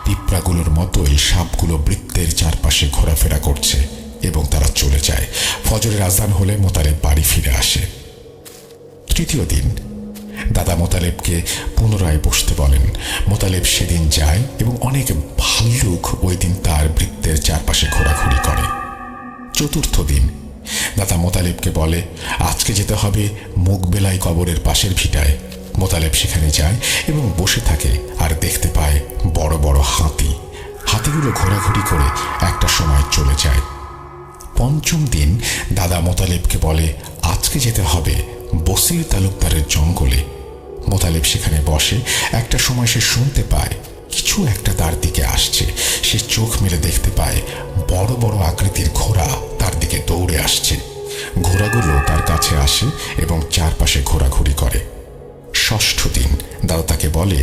পিঁপড়াগুলোর মতোই সাপগুলো বৃত্তের চারপাশে ঘোরাফেরা করছে এবং তারা চলে যায়। ফজরের আজান হলে মোতালেব বাড়ি ফিরে আসে। তৃতীয় দিন দাদা মোতালেবকে পুনরায় বসতে বলেন। মোতালেব সেদিন যায় এবং অনেক ভাল্লুক ওই দিন তার বৃত্তের চারপাশে ঘোরাঘুরি করে। চতুর্থ দিন দাদা মোতালেবকে বলে আজকে যেতে হবে মুগবেলাই কবরের পাশের ভিটায়। মোতালেব সেখানে যায় এবং বসে থাকে আর দেখতে পায় বড় বড় হাতি। হাতিগুলো ঘোরাঘুরি করে একটা সময় চলে যায়। পঞ্চম দিন দাদা মোতালেবকে বলে আজকে যেতে হবে বসির তালুকদারের জঙ্গলে। মোতালেব সেখানে বসে। একটা সময় সে শুনতে পায় কিছু একটা তার দিকে আসছে। সে চোখ মেলে দেখতে পায় বড় বড় আকৃতির ঘোড়া তার দিকে দৌড়ে আসছে। ঘোড়াগুলো তার কাছে আসে এবং চারপাশে ঘোরাঘুরি করে। ষষ্ঠ দিন দাদা তাকে বলে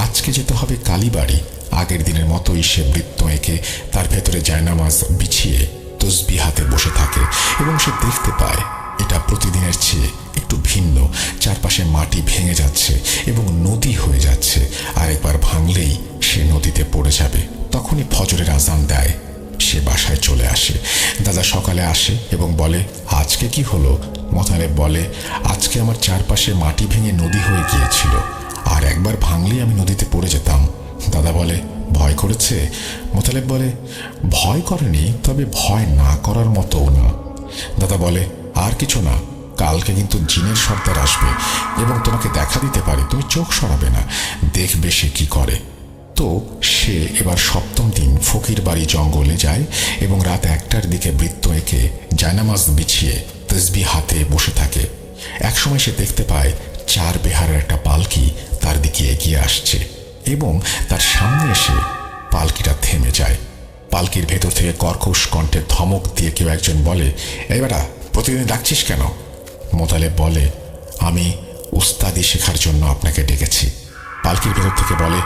আজকে যেতে হবে কালীবাড়ি। আগের দিনের মতোই সে বৃত্ত এঁকে তার ভেতরে জায়নামাজ বিছিয়ে তসবিহ হাতে বসে থাকে এবং সে দেখতে পায় এটা প্রতিদিনের চেয়ে একটু ভিন্ন। চারপাশে মাটি ভেঙে যাচ্ছে এবং নদী হয়ে যাচ্ছে, আর একবার ভাঙলেই সে নদীতে পড়ে যাবে। তখনই ফজরের আজান দেয়। সে বাসায় চলে আসে। দাদা সকালে আসে এবং বলে আজকে কি হলো? মোতালেব বলে আজকে আমার চারপাশে মাটি ভেঙে নদী হয়ে গিয়েছিল, আর একবার ভাঙলেই আমি নদীতে পড়ে যেতাম। দাদা বলে ভয় করেছে? মোতালেব বলে ভয় করেনি, তবে ভয় না করার মতোও না। দাদা বলে আর কিছু না, কালকে কিন্তু জিনের সর্দার আসবে এবং তোমাকে দেখা দিতে পারে, তুমি চোখ সরাবে না, দেখবে সে কি করে। তো সে এবার সপ্তম দিন ফকির বাড়ি জঙ্গলে যায় এবং রাত 1টার দিকে বৃত্ত এঁকে জায়নামাজ বিছিয়ে তসবিহ হাতে বসে থাকে। একসময় সে দেখতে পায় 4 বেহারের একটা পালকি তার দিকে এগিয়ে আসছে এবং তার সামনে এসে পালকিটা থেমে যায়। পালকির ভেতর থেকে কর্কশ কণ্ঠে ধমক দিয়ে কেউ একজন বলে এই বেটা, প্রতিদিন ডাকছিস কেন? মোতালেব বলে আমি ওস্তাদি শেখার জন্য আপনাকে ডেকেছি। পালকির ভেতর থেকে বলে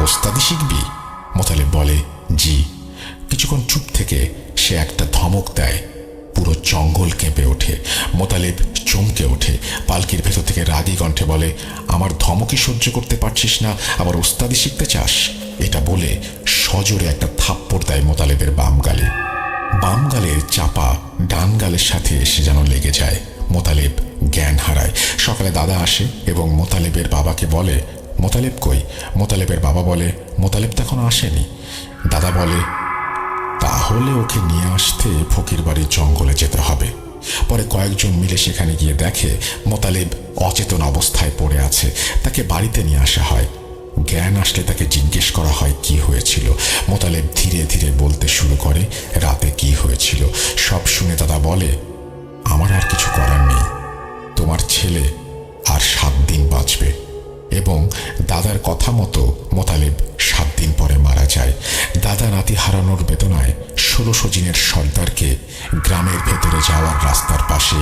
ওস্তাদি শিখবি? মোতালেব বলে জি। কিছুক্ষণ চুপ থেকে সে একটা ধমক দেয়। পুরো জঙ্গল কেঁপে ওঠে। মোতালেব চমকে ওঠে। পালকির ভেতর থেকে রাগী কণ্ঠে বলে আমার ধমকই সহ্য করতে পারছিস না, আবার ওস্তাদি শিখতে চাস? এটা বলে সজোরে একটা থাপ্পড় দেয় মোতালেবের বাম গালে। বাম গালের চাপা ডান গালের সাথে এসে যেন লেগে যায়। মোতালেব জ্ঞান হারায়। সকালে দাদা আসে এবং মোতালেবের বাবাকে বলে মোতালেব কই? মোতালেবের বাবা বলে মোতালেব তো এখনো আসেনি। দাদা বলে তাহলে ওকে নিয়ে আসতে ফকির বাড়ির জঙ্গলে যেতে হবে। পরে কয়েকজন মিলে সেখানে গিয়ে দেখে মোতালেব অচেতন অবস্থায় পড়ে আছে। তাকে বাড়িতে নিয়ে আসা হয়। জ্ঞান আসলে তাকে জিজ্ঞেস করা হয় কি হয়েছিল। মোতালেব ধীরে ধীরে বলতে শুরু করে রাতে কি হয়েছিল। সব শুনে দাদা বলে আমার আর কিছু করার নেই, তোমার ছেলে আর 7 দিন বাঁচবে। এবং দাদার কথা মতো মোতালেব 7 দিন পরে মারা যায়। দাদা নাতি হারানোর বেদনায় 16 জিনের সর্দারকে গ্রামের ভেতরে যাওয়ার রাস্তার পাশে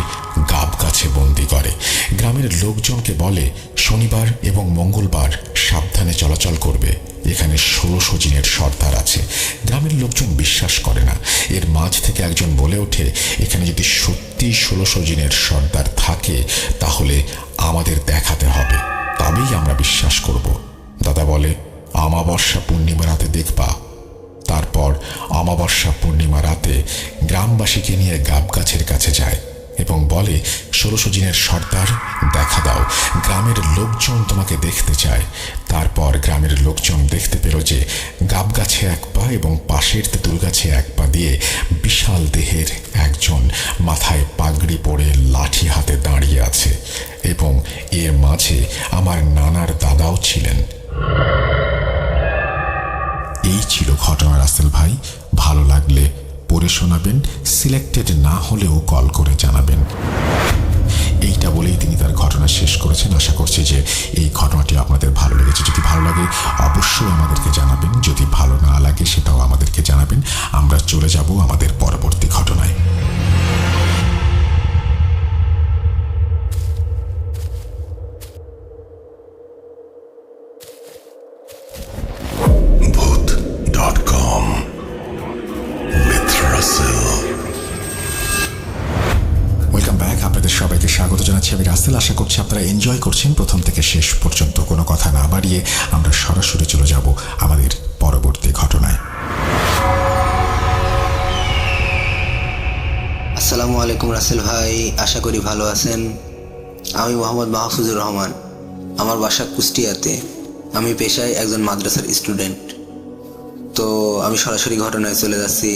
গাব গাছে বন্দি করে। গ্রামের লোকজনকে বলে শনিবার এবং মঙ্গলবার সাবধানে চলাচল করবে, এখানে 16 জিনের সর্দার আছে। গ্রামের লোকজন বিশ্বাস করে না। এর মাঝ থেকে একজন বলে ওঠে এখানে যদি সত্যি 16 জিনের সর্দার থাকে তাহলে আমাদের দেখাতে হবে, তবেই আমরা বিশ্বাস করব। দাদা বলে অমাবস্যা পূর্ণিমা রাতে দেখবা। তারপর অমাবস্যা পূর্ণিমা রাতে গ্রামবাসীকে নিয়ে গাব গাছের কাছে যায় এবং বলে 16 জিনের সর্দার দেখা দাও, গ্রামের লোকজন তোমাকে দেখতে চায়। তারপর গ্রামের লোকজন দেখতে পেল যে গাব গাছে 1 পা এবং পাশের তেঁতুল গাছে 1 পা দিয়ে বিশাল দেহের একজন মাথায় পাগড়ি পরে লাঠি হাতে দাঁড়িয়ে আছে এবং এর মাঝে আমার নানার দাদাও ছিলেন। এই ছিল ঘটনা রাসেল ভাই। ভালো লাগলে পড়ে শোনাবেন, সিলেক্টেড না হলেও কল করে জানাবেন। এইটা বলেই তিনি তার ঘটনা শেষ করেছেন। আশা করছি যে এই ঘটনাটি আপনাদের ভালো লেগেছে। যদি ভালো লাগে অবশ্যই আমাদেরকে জানাবেন, যদি ভালো না লাগে সেটাও আমাদেরকে জানাবেন। আমরা চলে যাব আমাদের পরবর্তী ঘটনায়। যাচ্ছি আমি রাসেল। আশা করছি আপনারা এনজয় করছেন প্রথম থেকে শেষ পর্যন্ত। কোনো কথা না বাড়িয়ে আমরা সরাসরি চলে যাব আমাদের পরবর্তী ঘটনায়। আসসালামু আলাইকুম রাসেল ভাই, আশা করি ভালো আছেন। আমি মোহাম্মদ মাহফুজুর রহমান, আমার বাসা কুষ্টিয়াতে। আমি পেশায় একজন মাদ্রাসার স্টুডেন্ট। তো আমি সরাসরি ঘটনায় চলে যাচ্ছি।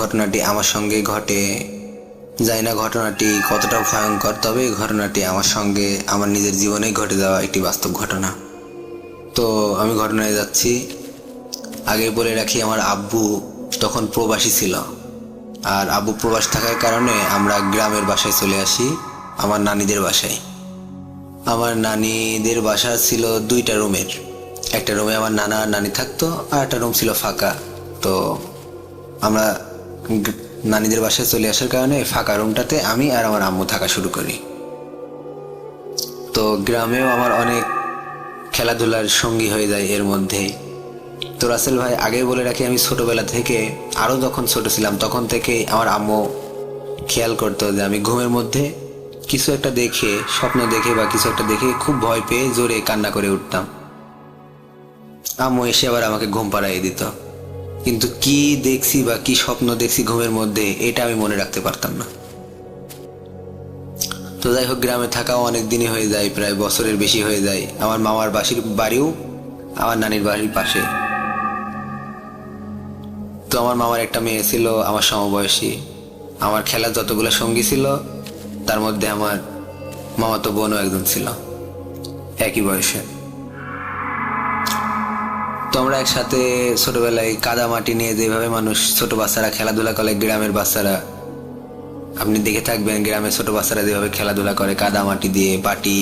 ঘটনাটি আমার সঙ্গে ঘটে, জানি না ঘটনাটি কতটা ভয়ঙ্কর, তবে ঘটনাটি আমার সঙ্গে আমার নিজের জীবনেই ঘটে যাওয়া একটি বাস্তব ঘটনা। তো আমি ঘটনায় যাচ্ছি। আগে বলে রাখি, আমার আব্বু তখন প্রবাসী ছিল, আর আব্বু প্রবাস থাকার কারণে আমরা গ্রামের বাসায় চলে আসি, আমার নানিদের বাসায়। আমার নানিদের বাসা ছিল 2টা রুমের। একটা রুমে আমার নানা আর নানি থাকতো, আর একটা রুম ছিল ফাঁকা। তো আমরা নানিদের বাসায় চলে আসার কারণে ফাঁকা রুমটাতে আমি আর আমার আম্মু থাকা শুরু করি। তো গ্রামেও আমার অনেক খেলাধুলার সঙ্গী হয়ে যায় এর মধ্যেই। তো রাসেল ভাই, আগে বলে রাখি, আমি ছোটবেলা থেকে, আরও যখন ছোট ছিলাম তখন থেকেই আমার আম্মু খেয়াল করতো যে আমি ঘুমের মধ্যে কিছু একটা দেখে, স্বপ্ন দেখে বা কিছু একটা দেখে খুব ভয় পেয়ে জোরে কান্না করে উঠতাম। আম্মু এসে আবার আমাকে ঘুম পাড়াইয়ে দিত, কিন্তু কি দেখছি বা কি স্বপ্ন দেখছি ঘুমের মধ্যে এটা আমি মনে রাখতে পারতাম না। তো যাই হোক, গ্রামে থাকাও অনেক দিনই হয়ে যায়, প্রায় বছরের বেশি হয়ে যায়। আমার মামার বাড়িও আমার নানির বাড়ির পাশে। তো আমার মামার একটা মেয়ে ছিল আমার সমবয়সী। আমার খেলার যতগুলো সঙ্গী ছিল তার মধ্যে আমার মামাতো বোনও একজন ছিল একই বয়সে। তো আমরা একসাথে ছোটবেলায় কাদা মাটি নিয়ে যেভাবে মানুষ, ছোট বাচ্চারা খেলাধুলা করে, গ্রামের বাচ্চারা আপনি দেখে থাকবেন, গ্রামের ছোট বাচ্চারা যেভাবে খেলাধুলা করে কাদা মাটি দিয়ে, পাটি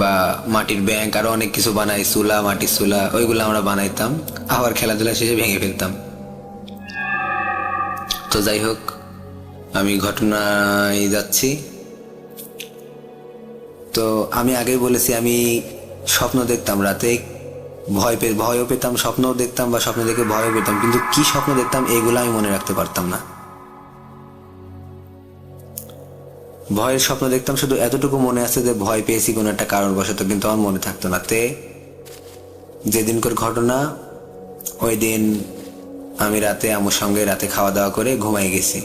বা মাটির ব্যাংক, আরো অনেক কিছু বানাই, চুলা, মাটির চুলা, ওইগুলো আমরা বানাইতাম, আবার খেলাধুলা শেষে ভেঙে ফেলতাম। তো যাই হোক, আমি ঘটনায় যাচ্ছি। তো আমি আগেই বলেছি, আমি স্বপ্ন দেখতাম রাতে, ভয়ও পেতাম, স্বপ্নও দেখতাম বা স্বপ্ন দেখে ভয়ও পেতাম, কিন্তু কি স্বপ্ন দেখতাম এগুলো আমি মনে রাখতে পারতাম না। ভয়ের স্বপ্ন দেখতাম, শুধু এতটুকু মনে আছে যে ভয় পেয়েছি কোনো একটা কারণবশত, কিন্তু আমার মনে থাকতো না। যেদিনকার ঘটনা, ওই দিন আমি রাতে আমার সঙ্গে খাওয়া দাওয়া করে ঘুমাই গেছি।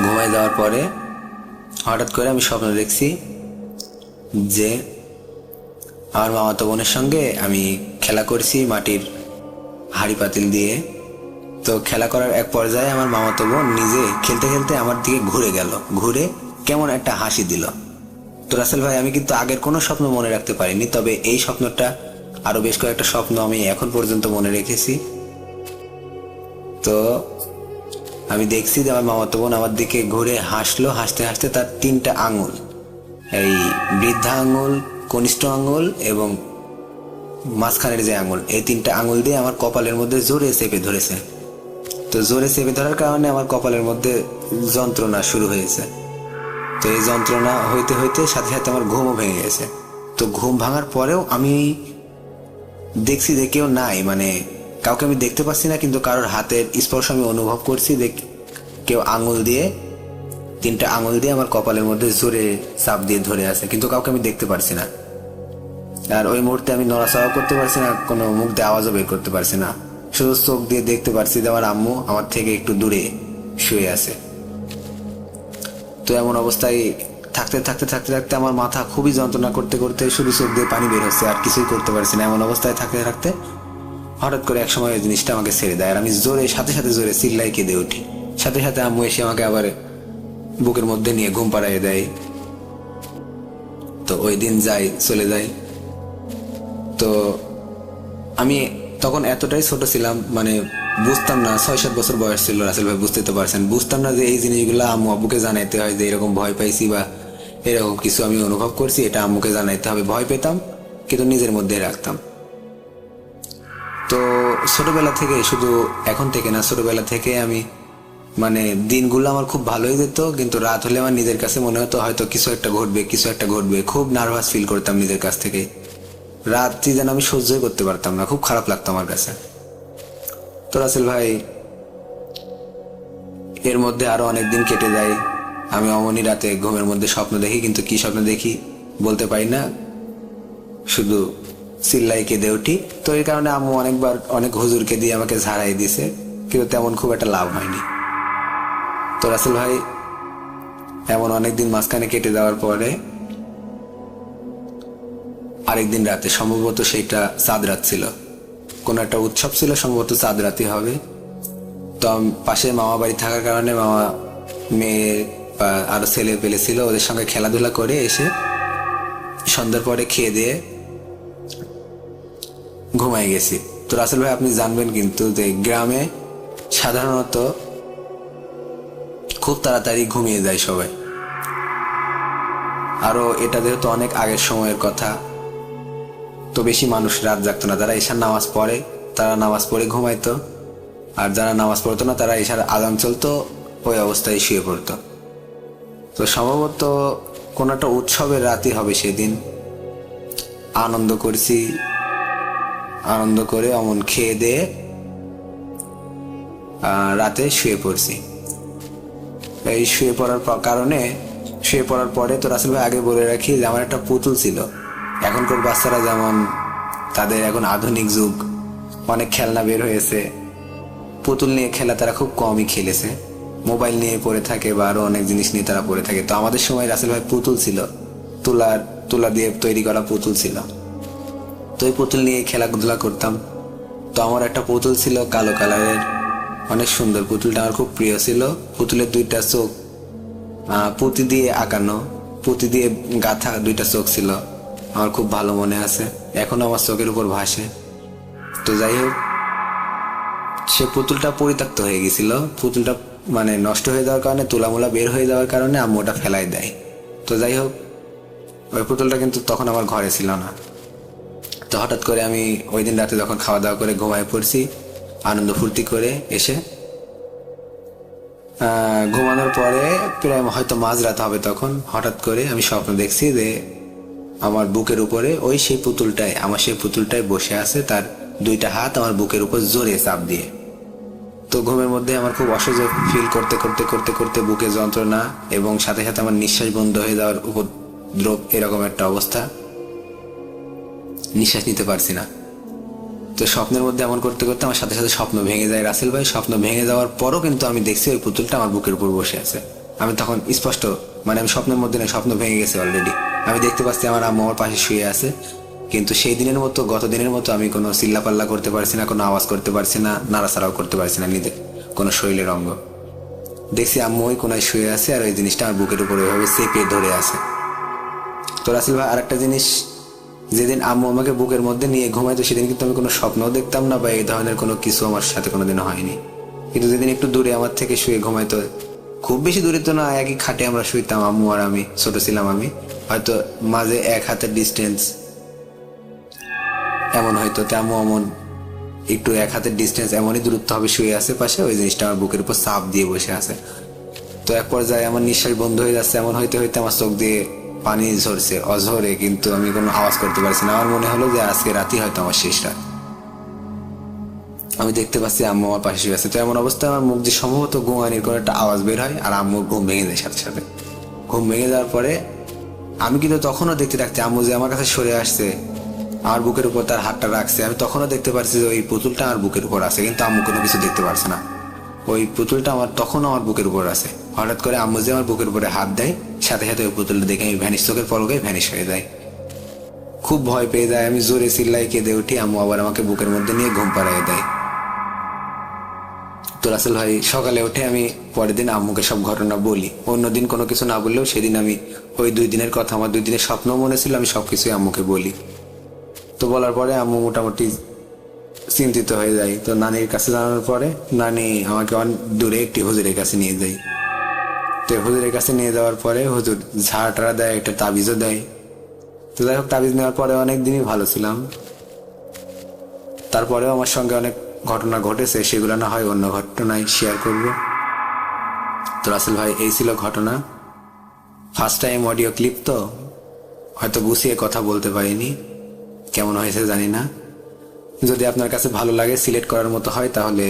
ঘুমাই যাওয়ার পরে হঠাৎ করে আমি স্বপ্ন দেখছি যে আমার মামাতো বোনের সঙ্গে আমি খেলা করছি মাটির হাঁড়ি পাতিল দিয়ে। তো খেলা করার এক পর্যায়ে আমার মামাতো বোন নিজে খেলতে খেলতে আমার দিকে ঘুরে কেমন একটা হাসি দিল। তো রাসেল ভাই, আমি কিন্তু আগের কোনো স্বপ্ন মনে রাখতে পারিনি, তবে এই স্বপ্নটা, আরো বেশ কয়েকটা স্বপ্ন আমি এখন পর্যন্ত মনে রেখেছি। তো আমি দেখছি যে আমার মামাতো বোন আমার দিকে ঘুরে হাসলো, হাসতে হাসতে তার 3টা আঙুল, এই বৃদ্ধা আঙুল, কনিষ্ঠ আঙুল এবং মাঝখানের যে আঙুল, এই 3টা আঙুল দিয়ে আমার কপালের মধ্যে জোরে চেপে ধরেছে। তো জোরে চেপে ধরার কারণে আমার কপালের মধ্যে যন্ত্রণা শুরু হয়েছে। তো এই যন্ত্রণা হইতে হইতে সাথে সাথে আমার ঘুমও ভেঙে গেছে। তো ঘুম ভাঙার পরেও আমি দেখছি যে কেউ নাই, মানে কাউকে আমি দেখতে পাচ্ছি না, কিন্তু কারোর হাতের স্পর্শ আমি অনুভব করছি যে কেউ আঙুল দিয়ে, 3টা আঙুল দিয়ে আমার কপালের মধ্যে জোরে চাপ দিয়ে ধরে আছে, কিন্তু কাউকে আমি দেখতে পারছি না। আর ওই মুহূর্তে আমি নড়াচড়াও করতে পারছি না, কোনো মুখ দিয়ে আওয়াজও বের করতে পারছি না, শুধু চোখ দিয়ে দেখতে পারছি যে আমার আম্মু আমার থেকে একটু দূরে শুয়ে আছে। তো এমন অবস্থায় থাকতে থাকতে থাকতে থাকতে আমার মাথা খুবই যন্ত্রণা করতে করতে শুধু চোখ দিয়ে পানি বের হচ্ছে, আর কিছুই করতে পারছি না। এমন অবস্থায় থাকতে থাকতে হঠাৎ করে এক সময় ওই জিনিসটা আমাকে ছেড়ে দেয়, আর আমি সাথে সাথে জোরে চিল্লাই কেঁদে উঠি। সাথে সাথে আম্মু এসে আমাকে আবার বুকের মধ্যে নিয়ে ঘুম পাড়াইয়ে দেয়। তো ওই দিন চলে যাই। তো আমি তখন এতটাই ছোট ছিলাম, মানে বুঝতাম না, 6-7 বছর বয়স ছিল রাসেল ভাই, বুঝতে তো পারছেন, বুঝতাম না যে এই জিনিসগুলো আম্মু আব্বুকে জানাইতে হয়, যে এরকম ভয় পাইছি বা এরকম কিছু আমি অনুভব করছি, এটা আম্মুকে জানাইতে হবে। ভয় পেতাম কিন্তু নিজের মধ্যে রাখতাম। তো ছোটবেলা থেকে, শুধু এখন থেকে না, ছোটবেলা থেকে আমি, মানে দিনগুলো আমার খুব ভালোই যেত, কিন্তু রাত হলে আমার নিজের কাছে মনে হতো হয়তো কিছু একটা ঘটবে। খুব নার্ভাস ফিল করতাম নিজের কাছ থেকে। রাত্রি যেন আমি সহ্যই করতে পারতাম না, খুব খারাপ লাগতো আমার কাছে। তো রাসেল ভাই, এর মধ্যে আরো অনেক দিন কেটে যায়। আমি অমনি রাতে ঘুমের মধ্যে স্বপ্ন দেখি, কিন্তু কি স্বপ্ন দেখি বলতে পারি না, শুধু চিল্লাই কেঁদে উঠি। তো এই কারণে আম্মু অনেকবার অনেক হুজুরকে দিয়ে আমাকে ঝাড়াই দিছে, কিন্তু তেমন খুব একটা লাভ হয়নি। তো রাসেল ভাই এমন অনেকদিন মাঝখানে কেটে যাওয়ার পরে আরেকদিন রাতে, সম্ভবত সেইটা চাঁদ রাত ছিল, কোনো একটা উৎসব ছিল, সম্ভবত চাঁদ রাতই হবে। তো পাশে মামা বাড়ি থাকার কারণে মামা মেয়ে বা আরো ছেলে পেলে ছিল, ওদের সঙ্গে খেলাধুলা করে এসে সন্ধ্যার পরে খেয়ে দিয়ে ঘুমাই গেছি। তো রাসেল ভাই আপনি জানবেন কিন্তু যে গ্রামে সাধারণত খুব তাড়াতাড়ি ঘুমিয়ে যায় সবাই। আরো এটা যেহেতু অনেক আগের সময়ের কথা, তো বেশি মানুষ রাত জাগতো না। যারা ঈশার নামাজ পড়ে তারা নামাজ পড়ে ঘুমাইতো, আর যারা নামাজ পড়তো না তারা ঈশার আজান চলতো ওই অবস্থায় শুয়ে পড়তো। তো সম্ভবত কোন একটা উৎসবের রাতই হবে সেদিন। আনন্দ করছি, আনন্দ করে অমন খেয়ে দিয়ে রাতে শুয়ে পড়ছি। এই শুয়ে পড়ার কারণে শুয়ে পড়ার পরে তো রাসেল ভাই আগে বলে রাখি যে আমার একটা পুতুল ছিল। এখনকার বাচ্চারা যেমন তাদের এখন আধুনিক যুগ, অনেক খেলনা বের হয়েছে, পুতুল নিয়ে খেলা তারা খুব কমই খেলেছে, মোবাইল নিয়ে পড়ে থাকে বা আরো অনেক জিনিস নিয়ে তারা পড়ে থাকে। তো আমাদের সময় রাসেল ভাই পুতুল ছিল, তুলা দিয়ে তৈরি করা পুতুল ছিল। তো ওই পুতুল নিয়ে খেলাধুলা করতাম। তো আমার একটা পুতুল ছিল কালো কালারের, অনেক সুন্দর। পুতুলটা আমার খুব প্রিয় ছিল। পুতুলের দুইটা চোখ পুঁতি দিয়ে আঁকানো, পুঁতি দিয়ে গাঁথা দুইটা চোখ ছিল, আমার খুব ভালো মনে আছে, এখনো আমার চোখের উপর ভাসে। তো যাই হোক, সে পুতুলটা পরিত্যক্ত হয়ে গেছিল। পুতুলটা মানে নষ্ট হয়ে যাওয়ার কারণে, তুলামুলা বের হয়ে যাওয়ার কারণে আম্মু ওটা ফেলাই দেয়। তো যাই হোক, ওই পুতুলটা কিন্তু তখন আমার ঘরে ছিল না। তো হঠাৎ করে আমি ওই দিন রাতে যখন খাওয়া দাওয়া করে ঘুমায় পড়ছি, আনন্দ ফুর্তি করে এসে ঘুমানোর পরে প্রায় হয়তো মাঝরাত হবে, তখন হঠাৎ করে আমি স্বপ্ন দেখছি যে আমার বুকের উপরে ওই সেই পুতুলটাই বসে আছে, তার দুইটা হাত আমার বুকের উপর জোরে চাপ দিয়ে। তো ঘুমের মধ্যে আমার খুব অসহ্য ফিল করতে করতে করতে করতে বুকে যন্ত্রণা এবং সাথে সাথে আমার নিঃশ্বাস বন্ধ হয়ে যাওয়ার উপদ্রব, এরকম একটা অবস্থা, নিঃশ্বাস নিতে পারছি না। তো স্বপ্নের মধ্যে এমন করতে করতে আমার সাথে সাথে স্বপ্ন ভেঙে যায় রাসেল ভাই। স্বপ্ন ভেঙে যাওয়ার পরও কিন্তু আমি দেখছি ওই পুতুলটা আমার বুকের উপর বসে আছে। আমি তখন স্পষ্ট, মানে আমি স্বপ্নের মধ্যে না, স্বপ্ন ভেঙে গেছে অলরেডি, আমি দেখতে পাচ্ছি আমার আম্মু আমার পাশে শুয়ে আছে। কিন্তু সেই দিনের মতো, গত দিনের মতো আমি কোনো চিল্লাপাল্লা করতে পারছি না, কোনো আওয়াজ করতে পারছি না, নাড়াচাড়াও করতে পারছি না নিজে কোনো শরীরের অঙ্গ। দেখছি আম্মু ওই কোনায় শুয়ে আছে আর ওই জিনিসটা আমার বুকের উপর ওইভাবে চেপে ধরে আছে। তো রাসেল ভাই আরেকটা জিনিস, যেদিন আম্মু আমাকে বুকের মধ্যে নিয়ে ঘুমাইতো সেদিন কিন্তু আমি কোনো স্বপ্নও দেখতাম না বা এই ধরনের কোনো কিছু আমার সাথে কোনোদিনও হয়নি। কিন্তু যেদিন একটু দূরে আমার থেকে শুয়ে ঘুমাইতো, খুব বেশি দূরে তো না, একই খাটে আমরা শুইতাম আম্মু আর আমি, ছোট ছিলাম আমি, হয়তো মাঝে 1 হাতের ডিস্টেন্স এমন হয়তো, আম্মু এমন একটু 1 হাতের ডিস্টেন্স এমনই দূরত্ব হবে শুয়ে আছে পাশে, ওই জিনিসটা আমার বুকের উপর চাপ দিয়ে বসে আছে। তো এক পর্যায়ে আমার নিঃশ্বাস বন্ধ হয়ে যাচ্ছে, এমন হইতে হইতে আমার চোখ দিয়ে পানি ঝরছে অঝরে, কিন্তু আমি কোনো আওয়াজ করতে পারছি না। আমার মনে হলো যে আজকে রাতই হয়তো আমার শেষ রাত। আমি দেখতে পাচ্ছি আম্মু আমার পাশে শুয়ে আছে। তো এমন অবস্থায় আমার মুখ দিয়ে সম্ভবত ঘুমানির কোনো একটা আওয়াজ বের হয় আর আম্মুর ঘুম ভেঙে যায় সাথে সাথে। ঘুম ভেঙে যাওয়ার পরে আমি কিন্তু তখনও দেখতে থাকছি আম্মু যে আমার কাছে সরে আসছে, আমার বুকের উপর তার হাতটা রাখছে। আমি তখনও দেখতে পাচ্ছি যে ওই পুতুলটা আমার বুকের উপর আছে, কিন্তু আম্মু কোনো কিছু দেখতে পারছে না। ওই পুতুলটা তখনও আমার বুকের উপর আছে। হঠাৎ করে আম্মু যে আমার বুকের উপরে হাত দেয়, সাথে সাথে ওই পুতুলটা দেখে আমি চোখের পলকে ভ্যানিশ হয়ে যায়। খুব ভয় পেয়ে যায়, আমি জোরে চিল্লাই কেঁদে উঠি, আম্মু আবার আমাকে বুকের মধ্যে নিয়ে ঘুম পাড়িয়ে দেয়। তো রাসেল ভাই সকালে উঠে আমি পরের দিন আম্মুকে সব ঘটনা বলি। অন্যদিন কোনো কিছু না বললেও সেদিন আমি ওই 2 দিনের কথা, আমার 2 দিনের স্বপ্ন মনে ছিল, আমি সবকিছুই আম্মুকে বলি। তো বলার পরে আম্মু মোটামুটি চিন্তিত হয়ে যায়। তো নানির কাছে জানানোর পরে নানি আমাকে অনেক দূরে একটি হুজুরের কাছে নিয়ে যায়। তো হুজুরের কাছে নিয়ে যাওয়ার পরে হুজুর ঝাড় দেয়, একটা তাবিজও দেয়। তো যাই হোক, তাবিজ নেওয়ার পরে অনেক দিনই ভালো ছিলাম। তারপরেও আমার সঙ্গে অনেক ঘটনা ঘটেছে, সেগুলো না হয় অন্য ঘটনায় শেয়ার করব। তো রাসেল ভাই এই ছিল ঘটনা। ফার্স্ট টাইম অডিও ক্লিপ, তো হয়তো গুছিয়ে কথা বলতে পারিনি, কেমন হয়েছে জানি না। যদি আপনার কাছে ভালো লাগে, সিলেক্ট করার মতো হয়, তাহলে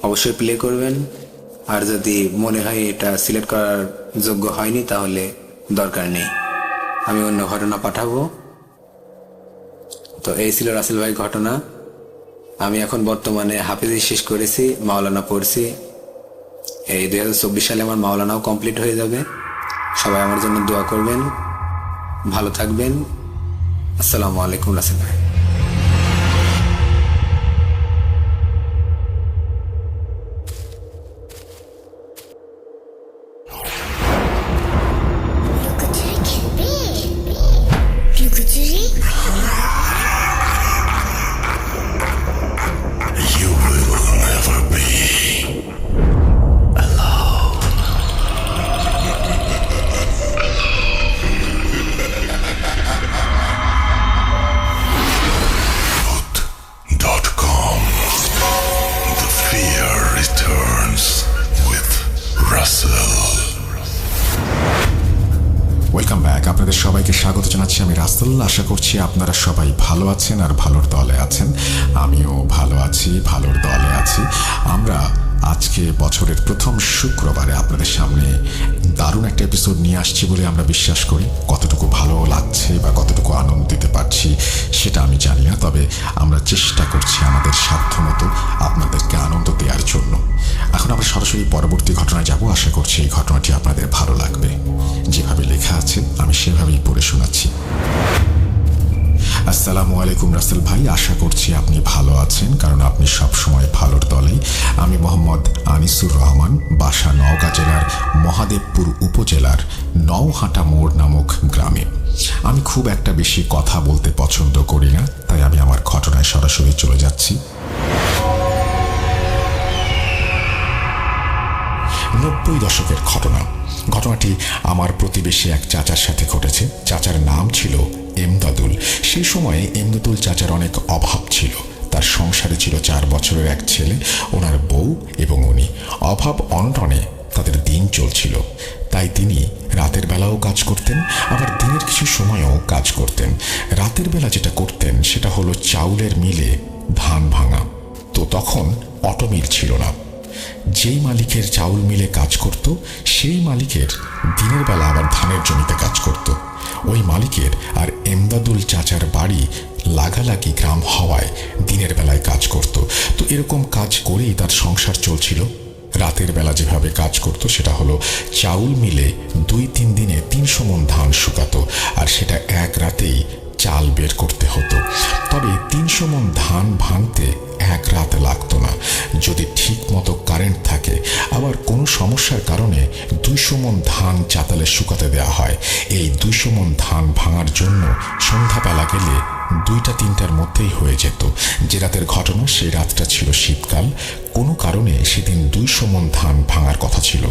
অবশ্যই প্লে করবেন। আর যদি মনে হয় এটা সিলেক্ট করার যোগ্য হয়নি তাহলে দরকার নেই, আমি অন্য ঘটনা পাঠাবো। তো এই ছিল রাসেল ভাই ঘটনা। আমি এখন বর্তমানে হাফেজি শেষ করেছি, মাওলানা পড়ছি। এই 2024 সালে আমার মাওলানাও কমপ্লিট হয়ে যাবে। সবাই আমার জন্য দোয়া করবেন, ভালো থাকবেন। আসসালামু আলাইকুম রাসেল ভাই। লুকোচুরি খেলবে? লুকোচুরি? You will never be alone. The fear returns with Russell. Welcome back. আপনাদের সবাইকে স্বাগত জানাচ্ছি। আমি রাসেল। আশা করছি আপনারা সবাই ভালো আছেন আর ভালোর দলে আছেন। আমিও ভালো আছি, ভালোর দলে আছি। আমরা আজকে বছরের প্রথম শুক্রবারে আপনাদের সামনে দারুণ একটা এপিসোড নিয়ে আসছি বলে আমরা বিশ্বাস করি। কতটুকু ভালো লাগছে বা কতটুকু আনন্দ দিতে পারছি সেটা আমি জানি না, তবে আমরা চেষ্টা করছি আমাদের সাধ্যমতো আপনাদেরকে আনন্দ দেওয়ার জন্য। এখন আমরা সরাসরি পরবর্তী ঘটনায় যাব। আশা করছি এই ঘটনাটি আপনাদের ভালো লাগবে। যেভাবে লেখা আছে আমি সেভাবেই পড়ে শোনাচ্ছি। আসসালামু আলাইকুম রাসেল ভাই, আশা করছি আপনি ভালো আছেন, কারণ আপনি সবসময় ভালোর দলেই। আমি মোহাম্মদ আনিসুর রহমান, বাসা নওগাঁ জেলার মহাদেবপুর উপজেলার নওহাটা মোড় নামক গ্রামে। আমি খুব একটা বেশি কথা বলতে পছন্দ করি না, তাই আমি আমার ঘটনায় সরাসরি চলে যাচ্ছি। 90 দশকের ঘটনা। ঘটনাটি আমার প্রতিবেশী এক চাচার সাথে ঘটেছে। চাচার নাম ছিল এমদাদুল। সেই সময়ে এমদাদুল চাচার অনেক অভাব ছিল। তার সংসারে ছিল 4 বছরের এক ছেলে, ওনার বউ এবং উনি। অভাব অনটনে তাদের দিন চলছিল, তাই তিনি রাতের বেলাও কাজ করতেন, আবার দিনের কিছু সময়ও কাজ করতেন। রাতের বেলা যেটা করতেন সেটা হলো চাউলের মিলে ধান ভাঙা। তো তখন অটোমিল ছিল না। যেই মালিকের চাউল মিলে কাজ করত সেই মালিকের দিনের বেলা আবার ধানের জমিতে কাজ করত। ওই মালিকের আর এমদাদুল চাচার বাড়ি লাগালাগি গ্রাম হওয়ায় দিনের বেলায় কাজ করত। তো এরকম কাজ করেই তার সংসার চলছিল। রাতের বেলা যেভাবে কাজ করত সেটা হলো চাউল মিলে 2-3 দিনে 300 মণ ধান শুকাতো, আর সেটা এক রাতেই চাল বের করতে হতো। তবে 300 মণ ধান ভাঙতে এক রাত লাগতো না, যদি ঠিক মতো কারেন্ট থাকে। আবার কোনো সমস্যার কারণে 200 মণ ধান চাতালে শুকাতে দেওয়া হয়। এই 200 মণ ধান ভাঙার জন্য সন্ধ্যাবেলা গেলে 2টা-3টার মধ্যেই হয়ে যেত। যে রাতের ঘটনা সেই রাতটা ছিল শীতকাল। কোনো কারণে সেদিন 200 মণ ধান ভাঙার কথা ছিল।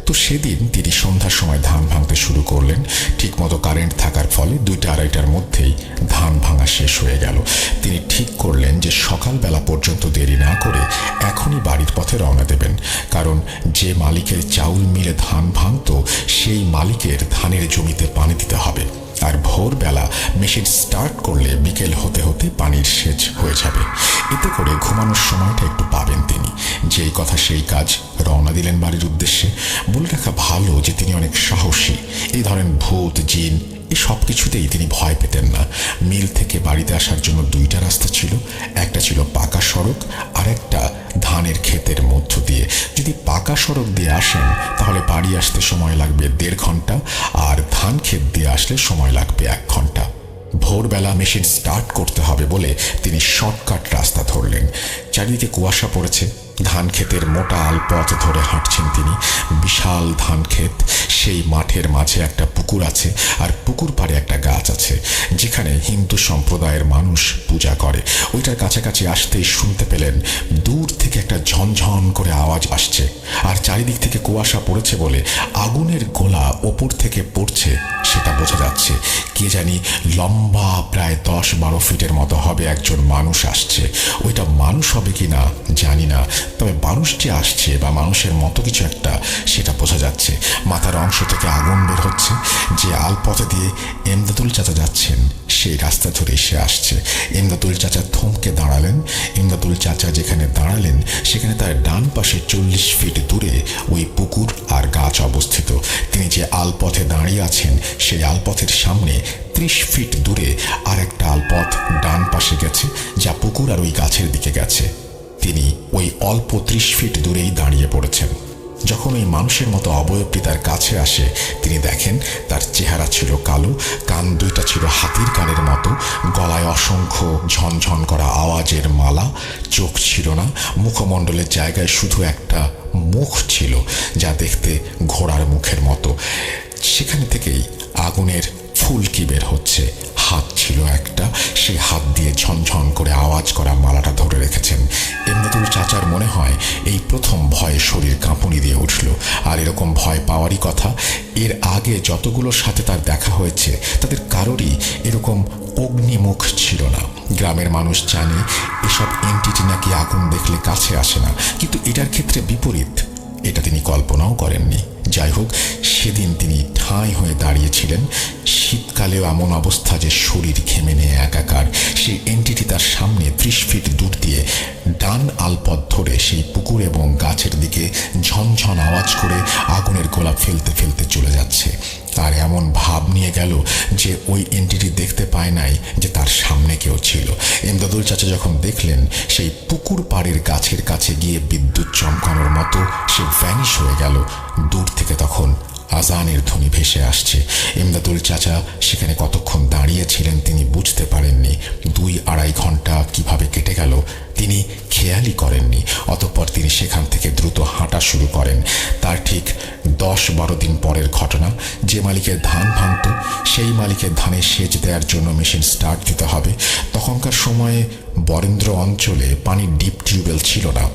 তো সেদিন তিনি সন্ধ্যার সময় ধান ভাঙতে শুরু করলেন। ঠিকমতো কারেন্ট থাকার ফলে 2টা-2:30টার মধ্যেই ধান ভাঙা শেষ হয়ে গেল। তিনি ঠিক করলেন যে সকালবেলা পর্যন্ত দেরি না করে এখনই বাড়ির পথে রওনা দেবেন, কারণ যে মালিকের চাউল মিলে ধান ভাঙত সেই মালিকের ধানের জমিতে পানি দিতে হবে। আর ভোরবেলা মেশিন স্টার্ট করলে বিকেল হতে হতে পানির সেচ হয়ে যাবে। এতে করে ঘুমানোর সময়টা একটু পাবেন তিনি। যেই কথা সেই কাজ, রওনা দিলেন বাড়ির উদ্দেশ্যে। বলে রাখা ভালো যে তিনি অনেক সাহসী। এই ধরেন ভূত, জিন এই সব কিছুতেই তিনি ভয় পেতেন না। মিল থেকে বাড়িতে আসার জন্য 2টা রাস্তা ছিল। একটা ছিল পাকা সড়ক, আর একটা ধানের ক্ষেতের মধ্য দিয়ে। যদি পাকা সড়ক দিয়ে আসেন তাহলে বাড়ি আসতে সময় লাগবে 1.5 ঘন্টা, আর ধান ক্ষেত দিয়ে আসলে সময় লাগবে 1 ঘন্টা। ভোরবেলা মেশিন স্টার্ট করতে হবে বলে তিনি শর্টকাট রাস্তা ধরলেন। চারিদিকে কুয়াশা পড়েছে। ধান ক্ষেতের মোটা আলপথ ধরে হাঁটছেন তিনি। বিশাল ধান ক্ষেত, সেই মাঠের মাঝে একটা পুকুর আছে, আর পুকুর পাড়ে একটা গাছ আছে যেখানে হিন্দু সম্প্রদায়ের মানুষ পূজা করে। ওইটার কাছাকাছি আসতেই শুনতে পেলেন দূর থেকে একটা ঝনঝন করে আওয়াজ আসছে, আর চারিদিক থেকে কুয়াশা পড়েছে বলে আগুনের গোলা ওপর থেকে পড়ছে সেটা বোঝা যাচ্ছে। কে জানি লম্বা প্রায় 10-12 ফিটের মতো হবে একজন মানুষ আসছে। ওইটা মানুষ হবে কি না জানি না, তবে মানুষ যে আসছে বা মানুষের মতো কিছু একটা সেটা বোঝা যাচ্ছে। মাথার অংশ থেকে আগুন বের হচ্ছে। যে আলপথে দিয়ে এমদাদুল চাচা যাচ্ছেন সেই রাস্তা রাস্তা ধরে সে আসছে। ইমদাদুল চাচা থমকে দাঁড়ালেন। ইমদাদুল চাচা যেখানে দাঁড়ালেন সেখানে তার ডান পাশে 40 ফিট দূরে ওই পুকুর আর গাছ অবস্থিত। তিনি যে আলপথে দাঁড়িয়ে আছেন সেই আলপথের সামনে 30 ফিট দূরে আর একটা আলপথ ডান পাশে গেছে, যা পুকুর আর ওই গাছের দিকে গেছে। তিনি ওই অল্প 30 ফিট দূরেই দাঁড়িয়ে পড়েছেন। যখন ওই মানুষের মতো অবয়বটি তার কাছে আসে, তিনি দেখেন তার চেহারা ছিল কালো, কান দুইটা ছিল হাতির কানের মতো, গলায় অসংখ্য ঝনঝন করা আওয়াজের মালা, চোখ ছিল না, মুখমণ্ডলের জায়গায় শুধু একটা মুখ ছিল যা দেখতে ঘোড়ার মুখের মতো। সেখানে থেকেই আগুনের ফুলকি বের হচ্ছে। হাত ছিল একটা, সেই হাত দিয়ে ঝনঝন করে আওয়াজ করা মালাটা ধরে রেখেছেন। ইমদাদুল চাচার মনে হয় এই প্রথম ভয়ে শরীর কাঁপুনি দিয়ে উঠল। আর এরকম ভয় পাওয়ারই কথা। এর আগে যতগুলোর সাথে তার দেখা হয়েছে তাদের কারোরই এরকম অগ্নিমুখ ছিল না। গ্রামের মানুষ জানে এসব এন্টিটি নাকি আগুন দেখলে কাছে আসে না, কিন্তু এটার ক্ষেত্রে বিপরীত। এটা তিনি কল্পনাও করেননি। যাই হোক, সেদিন তিনি ঠাঁই হয়ে দাঁড়িয়েছিলেন। শীতকালেও এমন অবস্থা যে শরীর ঘেমে নিয়ে একাকার। সেই এন্টিটি তার সামনে 30 ফিট দূর দিয়ে ডান আলপথ ধরে সেই পুকুর এবং গাছের দিকে ঝনঝন আওয়াজ করে আগুনের গোলা ফেলতে ফেলতে চলে যাচ্ছে। আর এমন ভাব নিয়ে গেল যে ওই এন্টিটি দেখতে পায় নাই যে তার সামনে কেউ ছিল। ইমদাদুল চাচা যখন দেখলেন সেই পুকুর পাড়ের গাছের কাছে গিয়ে বিদ্যুৎ চমকানোর মতো সে ভ্যানিশ হয়ে গেল। দূর থেকে তখন আজানের ধ্বনি ভেসে আসছে। ইমদাদুল চাচা সেখানে কতক্ষণ দাঁড়িয়েছিলেন তিনি বুঝতে পারেননি। 2-2.5 ঘন্টা কিভাবে কেটে গেল তিনি খেয়ালই করেননি। অতঃপর তিনি সেখান থেকে দ্রুত হাঁটা শুরু করেন। তার ঠিক 10-12 দিন পরের ঘটনা। যে মালিকের ধান ভাঙত সেই মালিকের ধানে সেচ দেওয়ার জন্য মেশিন স্টার্ট দিতে হবে। তখনকার সময়ে বরেন্দ্র অঞ্চলে পানির ডিপ টিউবওয়েল ছিল না।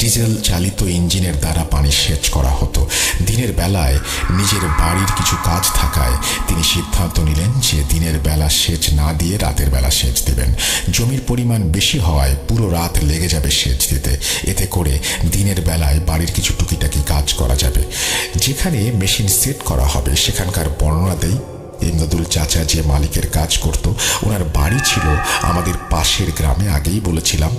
ডিজেল চালিত ইঞ্জিনের দ্বারা পানি সেচ করা হতো। দিনের বেলায় নিজের বাড়ির কিছু কাজ থাকায় তিনি সিদ্ধান্ত নিলেন যে দিনের বেলা সেচ না দিয়ে রাতের বেলা সেচ দেবেন। জমির পরিমাণ বেশি হওয়ায় পুরো রাত লেগে যাবে সেচ দিতে। এতে করে দিনের বেলায় বাড়ির কিছু টুকিটাকি কাজ করা যাবে। যেখানে মেশিন সেট করা হবে সেখানকার বর্ণনা দেই। ইমদাদুল চাচা যে মালিকের কাজ করত ওনার বাড়ি ছিল আমাদের পাশের গ্রামে। আগেই বলেছিলাম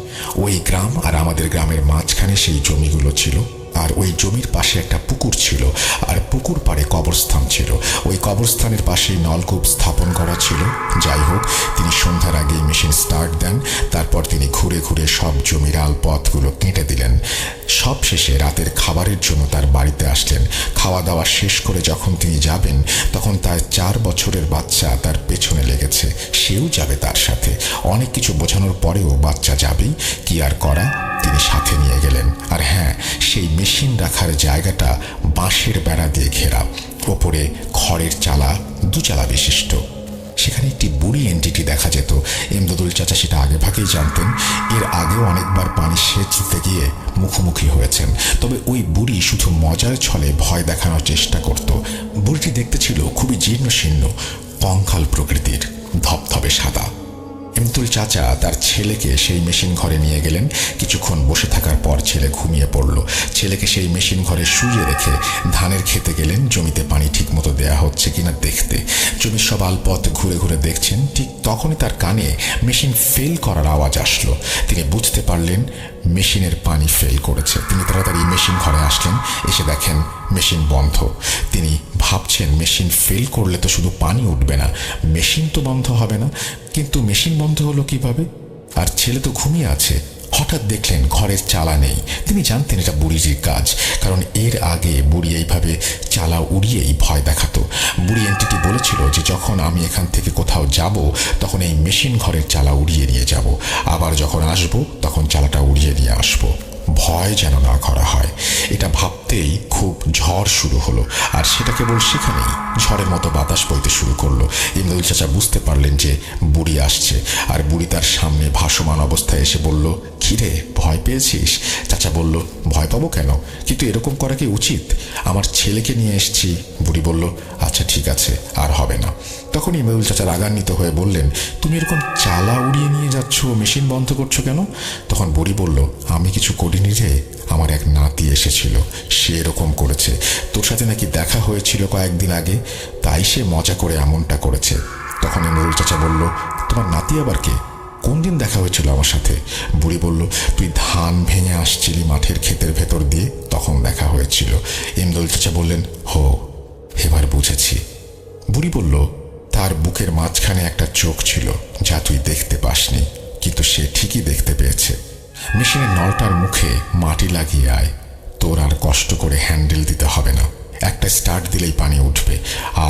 ওই গ্রাম আর আমাদের গ্রামের মাঝখানে সেই জমিগুলো ছিল। আর ওই জমির পাশে একটা পুকুর ছিল, আর পুকুর পাড়ে কবরস্থান ছিল। ওই কবরস্থানের পাশেই নলকূপ স্থাপন করা ছিল। যাই হোক, তিনি সন্ধ্যার আগেই মেশিন স্টার্ট দেন। তারপর তিনি ঘুরে ঘুরে সব জমির আলপথগুলো কেটে দিলেন। সব শেষে রাতের খাবারের জন্য তার বাড়িতে আসলেন। খাওয়া দাওয়া শেষ করে যখন তিনি যাবেন তখন তার 4 বছরের বাচ্চা তার পেছনে লেগেছে। সেও যাবে তার সাথে। অনেক কিছু বোঝানোর পরেও বাচ্চা যাবেই, কি আর করা, তিনি সাথে নিয়ে গেলেন। আর হ্যাঁ, সেই মেশিন রাখার জায়গাটা বাঁশের বেড়া দিয়ে ঘেরা, ওপরে খড়ের চালা, 2 চালা বিশিষ্ট। সেখানে একটি বুড়ি এন্টিটি দেখা যেত। ইমদাদুল চাচা সেটা আগে ভাগেই জানতেন। এর আগেও অনেকবার পানি সেচ দিতে গিয়ে মুখোমুখি হয়েছেন। তবে ওই বুড়ি শুধু মজার ছলে ভয় দেখানোর চেষ্টা করত। বুড়িটি দেখতে ছিল খুবই জীর্ণ শীর্ণ, কঙ্কাল প্রকৃতির, ধপধপে সাদা। ইমদাদুল চাচা তার ছেলেকে সেই মেশিন ঘরে নিয়ে গেলেন। কিছুক্ষণ বসে থাকার পর ছেলে ঘুমিয়ে পড়ল। ছেলেকে সেই মেশিন ঘরে শুইয়ে রেখে ধানের খেতে গেলেন জমিতে পানি ঠিক মতো দেয়া হচ্ছে কিনা দেখতে। জমির সব আলপথ ঘুরে ঘুরে দেখছেন। ঠিক তখনই তার কানে মেশিন ফেল করার আওয়াজ আসলো। তিনি বুঝতে পারলেন মেশিনের পানি ফেল করেছে। তিনি তাড়াতাড়ি মেশিন ঘরে আসলেন। এসে দেখেন মেশিন বন্ধ। তিনি ভাবছেন মেশিন ফেল করলে তো শুধু পানি উঠবে না, মেশিন তো বন্ধ হবে না। কিন্তু মেশিন বন্ধ হলো কিভাবে? আর ছেলে তো ঘুমিয়ে আছে। হঠাৎ দেখলেন ঘরের চালা নেই। তিনি জানতেন এটা বুড়ির কাজ, কারণ এর আগে বুড়ি এইভাবে চালা উড়িয়েই ভয় দেখাতো। বুড়ি এন্টিটি বলেছিল যে যখন আমি এখান থেকে কোথাও যাব তখন এই মেশিন ঘরের চালা উড়িয়ে নিয়ে যাব, আবার যখন আসব তখন চালাটা উড়িয়ে নিয়ে আসবো। ভয় যেন না করা হয়। এটা ভাবতেই খুব ঝড় শুরু হলো। আর সেটা কেবল সেখানেই ঝড়ের মতো বাতাস বইতে শুরু করলো। ইমদাদুল চাচা বুঝতে পারলেন যে বুড়ি আসছে। আর বুড়ি তার সামনে ভাসমান অবস্থায় এসে বলল, কিরে, ভয় পেয়েছিস? চাচা বলল, ভয় পাবো কেন, কিন্তু এরকম করা কি উচিত? আমার ছেলেকে নিয়ে এসেছি। বুড়ি বলল, আচ্ছা ঠিক আছে, আর হবে না। তখন ইমদাদুল চাচা রাগান্বিত হয়ে বললেন, তুমি এরকম চালা উড়িয়ে নিয়ে যাচ্ছ, মেশিন বন্ধ করছো কেন? তখন বুড়ি বলল, আমি কিছু করিনি রে, আমার এক নাতি এসেছিল, সে এরকম করেছে। তোর সাথে নাকি দেখা হয়েছিল কয়েকদিন আগে, তাই সে মজা করে এমনটা করেছে। তখন ইমদাদুল চাচা বলল, তোমার নাতি আবার কে? কোন দিন দেখা হয়েছিল আমার সাথে? বুড়ি বলল, তুই ধান ভেঙে আসছিলি মাঠের ক্ষেতের ভেতর দিয়ে, তখন দেখা হয়েছিল। ইমদাদুল চাচা বললেন, হো, এবার বুঝেছি। বুড়ি বলল, তার বুকের মাঝখানে একটা চোখ ছিল যা তুই দেখতে পাসনি, কিন্তু সে ঠিকই দেখতে পেয়েছে। মেশিনের নলটার মুখে মাটি লাগিয়ে আয়, তোর আর কষ্ট করে হ্যান্ডেল দিতে হবে না, একটা স্টার্ট দিলেই পানি উঠবে,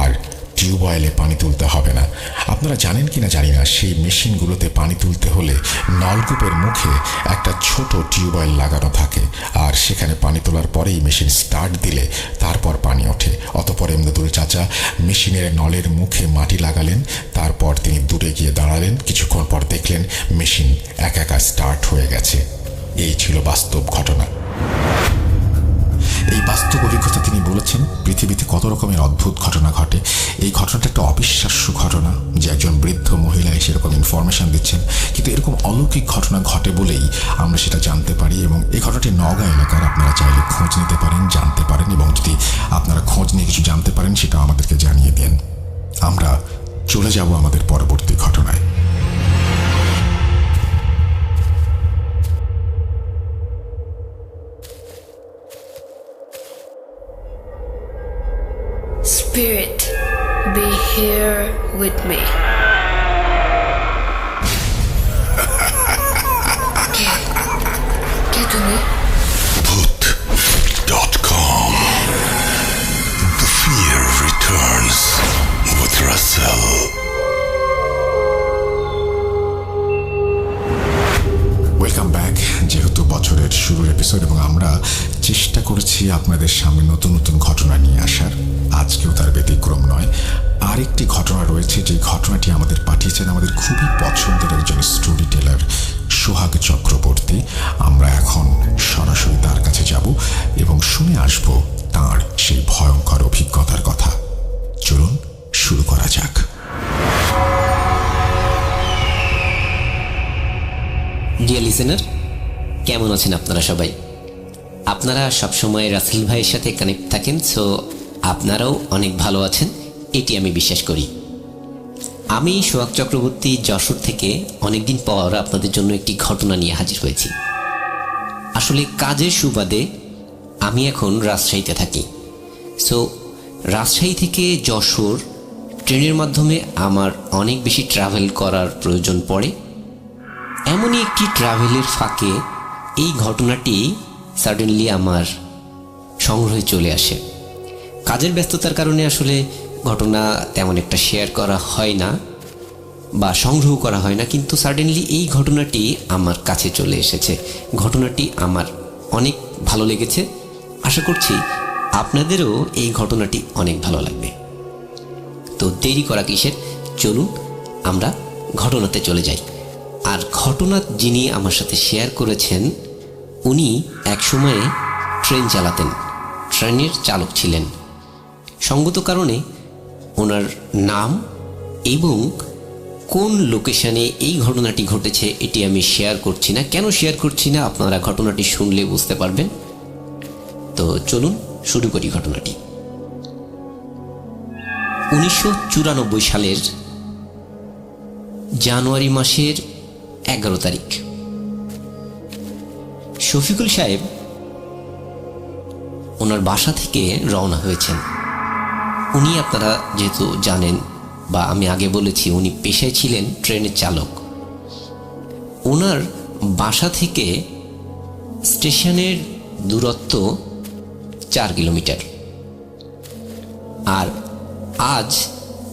আর টিউবওয়েলে পানি তুলতে হবে না। আপনারা জানেন কিনা জানি না, সেই মেশিনগুলোতে পানি তুলতে হলে নলকূপের মুখে একটা ছোট টিউবওয়েল লাগানো থাকে, আর সেখানে পানি তোলার পরেই মেশিন স্টার্ট দিলে তারপর পানি ওঠে। অতঃপর ইমদাদুল চাচা মেশিনের নলের মুখে মাটি লাগালেন, তারপর তিনি দূরে গিয়ে দাঁড়ালেন। কিছুক্ষণ পর দেখলেন মেশিন একা স্টার্ট হয়ে গেছে। এই ছিল বাস্তব ঘটনা। এই বাস্তব অভিজ্ঞতা তিনি বলেছেন পৃথিবীতে কত রকমের অদ্ভুত ঘটনা ঘটে। এই ঘটনাটা একটা অবিশ্বাস্য ঘটনা যে একজন বৃদ্ধ মহিলা এসে এরকম ইনফরমেশন দিচ্ছেন, কিন্তু এরকম অলৌকিক ঘটনা ঘটে বলেই আমরা সেটা জানতে পারি। এবং এই ঘটনাটি নওগাঁ এলাকার, আপনারা চাইলে খোঁজ নিতে পারেন, জানতে পারেন, এবং যদি আপনারা খোঁজ নিয়ে কিছু জানতে পারেন সেটা আমাদেরকে জানিয়ে দেন। আমরা চলে যাব আমাদের পরবর্তী ঘটনায়। Spirit, be here with me. কে তুমি? Put.com. The fear returns with Russell. Welcome back. যেহেতু বছরের শুরুর এপিসোড এবং আমরা চেষ্টা করেছি আপনাদের সামনে নতুন নতুন ঘটনা নিয়ে আসার, আজকেও তার ব্যতিক্রম নয়। আরেকটি ঘটনা রয়েছে, যে ঘটনাটি আমাদের পাঠিয়েছেন আমাদের খুবই পছন্দের একজন স্টোরি টেলার সোহাগ চক্রবর্তী। আমরা এখন সরাসরি তার কাছে যাব এবং শুনে আসব তার সেই ভয়ঙ্কর অভিজ্ঞতার কথা। চলুন শুরু করা যাক। ডিয়ার লিসেনার, কেমন আছেন আপনারা সবাই? আপনারা সবসময় রাসেল ভাইয়ের সাথে কানেক্ট থাকেন, সো আপনারাও অনেক ভালো আছেন, এটি আমি বিশ্বাস করি। আমি সোহাগ চক্রবর্তী যশোর থেকে অনেকদিন পর আপনাদের জন্য একটি ঘটনা নিয়ে হাজির হয়েছি। আসলে কাজের সুবাদে আমি এখন রাজশাহীতে থাকি, সো রাজশাহী থেকে যশোর ট্রেনের মাধ্যমে আমার অনেক বেশি ট্রাভেল করার প্রয়োজন পড়ে। এমনই একটি ট্রাভেলের ফাঁকে এই ঘটনাটি সাডেনলি আমার সংগ্রহে চলে আসে। কাজের ব্যস্ততার কারণে আসলে ঘটনা তেমন একটা শেয়ার করা হয় না বা সংগ্রহ করা হয় না, কিন্তু সাডেনলি এই ঘটনাটি আমার কাছে চলে এসেছে। ঘটনাটি আমার অনেক ভালো লেগেছে, আশা করছি আপনাদেরও এই ঘটনাটি অনেক ভালো লাগবে। তো দেরি করা কিসের, চলুন আমরা ঘটনাতে চলে যাই। আর ঘটনা যিনি আমার সাথে শেয়ার করেছেন, উনি এক সময়ে ট্রেন চালাতেন, ট্রেনের চালক ছিলেন। সঙ্গত কারণে ওনার নাম এবং কোন লোকেশনে এই ঘটনাটি ঘটেছে এটি আমি শেয়ার করছি না। কেন শেয়ার করছি না আপনারা ঘটনাটি শুনলে বুঝতে পারবেন। তো চলুন শুরু করি ঘটনাটি। 1994 সালের জানুয়ারি মাসের 11 তারিখ শফিকুল সাহেব ওনার বাসা থেকে রওনা হয়েছেন। উনি, আপনারা যেহেতু জানেন বা আমি আগে বলেছি, উনি পেশায় ছিলেন ট্রেনের চালক। ওনার বাসা থেকে স্টেশনের দূরত্ব 4 কিলোমিটার। আর আজ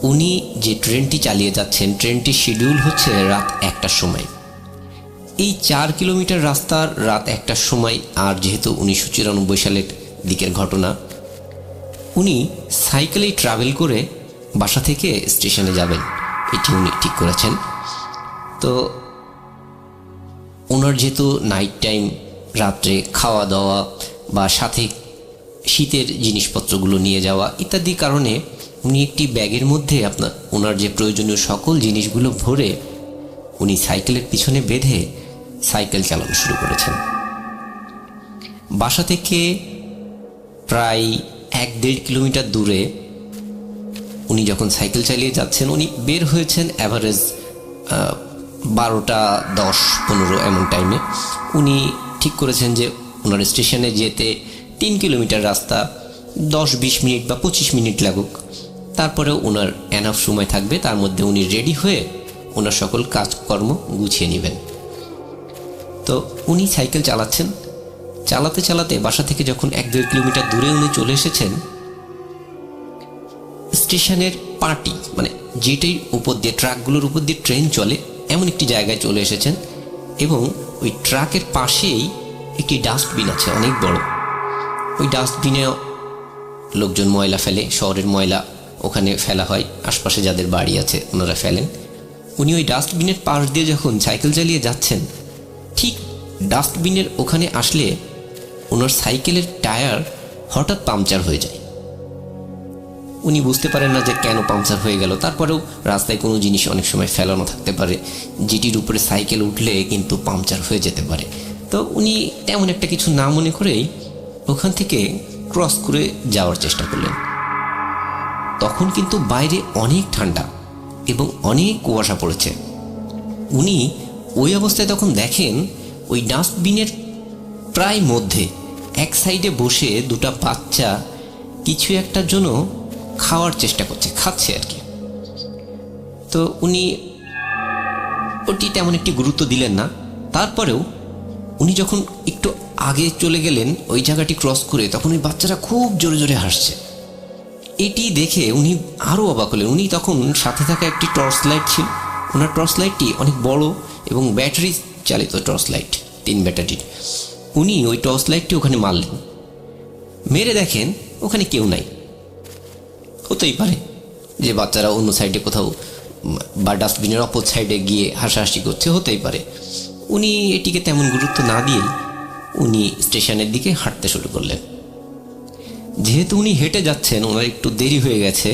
উনি যে ট্রেনটি চালিয়ে যাচ্ছেন, ট্রেনটির শিডিউল হচ্ছে রাত 1টার সময়। এই 4 কিলোমিটার রাস্তার রাত 1টার সময়, আর যেহেতু 1994 সালের দিকের ঘটনা, উনি সাইকেলেই ট্রাভেল করে বাসা থেকে স্টেশনে যাবেন, এটি উনি ঠিক করেছেন। তো ওনার যেহেতু নাইট টাইম, রাত্রে খাওয়া দাওয়া বা সাথে শীতের জিনিসপত্রগুলো নিয়ে যাওয়া ইত্যাদি কারণে উনি একটি ব্যাগের মধ্যে ওনার যে প্রয়োজনীয় সকল জিনিসগুলো ভরে উনি সাইকেলের পিছনে বেঁধে সাইকেল চালানো শুরু করেছেন। বাসা থেকে প্রায় 1-1.5 কিলোমিটার দূরে উনি যখন সাইকেল চালিয়ে যাচ্ছেন, উনি বের হয়েছেন অ্যাভারেজ 12:10-15 এমন টাইমে উনি ঠিক করেছেন যে ওনার স্টেশনে যেতে 3 কিলোমিটার রাস্তা 10-20 মিনিট বা 25 মিনিট লাগুক, তারপরেও ওনার এনাফ সময় থাকবে, তার মধ্যে উনি রেডি হয়ে ওনার সকল কাজকর্ম গুছিয়ে নেবেন। তো উনি সাইকেল চালাচ্ছেন, চালাতে চালাতে বাসা থেকে যখন 1-2 কিলোমিটার দূরে উনি চলে এসেছেন, স্টেশনের পার্টি মানে যেটাই উপর দিয়ে ট্রাকগুলোর উপর দিয়ে ট্রেন চলে এমন একটি জায়গায় চলে এসেছেন এবং ওই ট্রাকের পাশেই একটি ডাস্টবিন আছে অনেক বড়। ওই ডাস্টবিনে লোকজন ময়লা ফেলে, শহরের ময়লা ওখানে ফেলা হয়, আশপাশে যাদের বাড়ি আছে ওনারা ফেলেন। উনি ওই ডাস্টবিনের পাশ দিয়ে যখন সাইকেল চালিয়ে যাচ্ছেন, ঠিক ডাস্টবিনের ওখানে আসলে ওনার সাইকেলের টায়ার হঠাৎ পাংচার হয়ে যায়। উনি বুঝতে পারেন না যে কেন পাংচার হয়ে গেল। তারপরেও রাস্তায় কোনো জিনিস অনেক সময় ফেলানো থাকতে পারে, যেটির উপরে সাইকেল উঠলে কিন্তু পাংচার হয়ে যেতে পারে। তো উনি তেমন একটা কিছু না মনে করেই ওখান থেকে ক্রস করে যাওয়ার চেষ্টা করলেন। তখন কিন্তু বাইরে অনেক ঠান্ডা এবং অনেক কুয়াশা পড়েছে। উনি ওই অবস্থায় তখন দেখেন ওই ডাস্টবিনের প্রায় মধ্যে এক সাইডে বসে দুটা বাচ্চা কিছু একটার জন্য খাওয়ার চেষ্টা করছে, খাচ্ছে আর কি। তো উনি ওটি তেমন একটি গুরুত্ব দিলেন না। তারপরেও উনি যখন একটু আগে চলে গেলেন ওই জায়গাটি ক্রস করে, তখন ওই বাচ্চারা খুব জোরে জোরে হাসছে। এটি দেখে উনি আরও অবাক হলেন। উনি তখন সাথে থাকা একটি টর্চ লাইট ছিল, ওনার টর্চ লাইটটি অনেক বড় এবং ব্যাটারি চালিত টর্চ লাইট, 3 ব্যাটারির। উনি ওই টর্চ লাইটটি ওখানে মারলেন, মেরে দেখেন ওখানে কেউ নাই। হতেই পারে যে বাচ্চারা অন্য সাইডে কোথাও বা ডাস্টবিনের অপর সাইডে গিয়ে হাসাহাসি করছে, হতেই পারে। উনি এটিকে তেমন গুরুত্ব না দিয়েই উনি স্টেশনের দিকে হাঁটতে শুরু করলেন। যেহেতু উনি হেঁটে যাচ্ছেন, ওনার একটু দেরি হয়ে গেছে,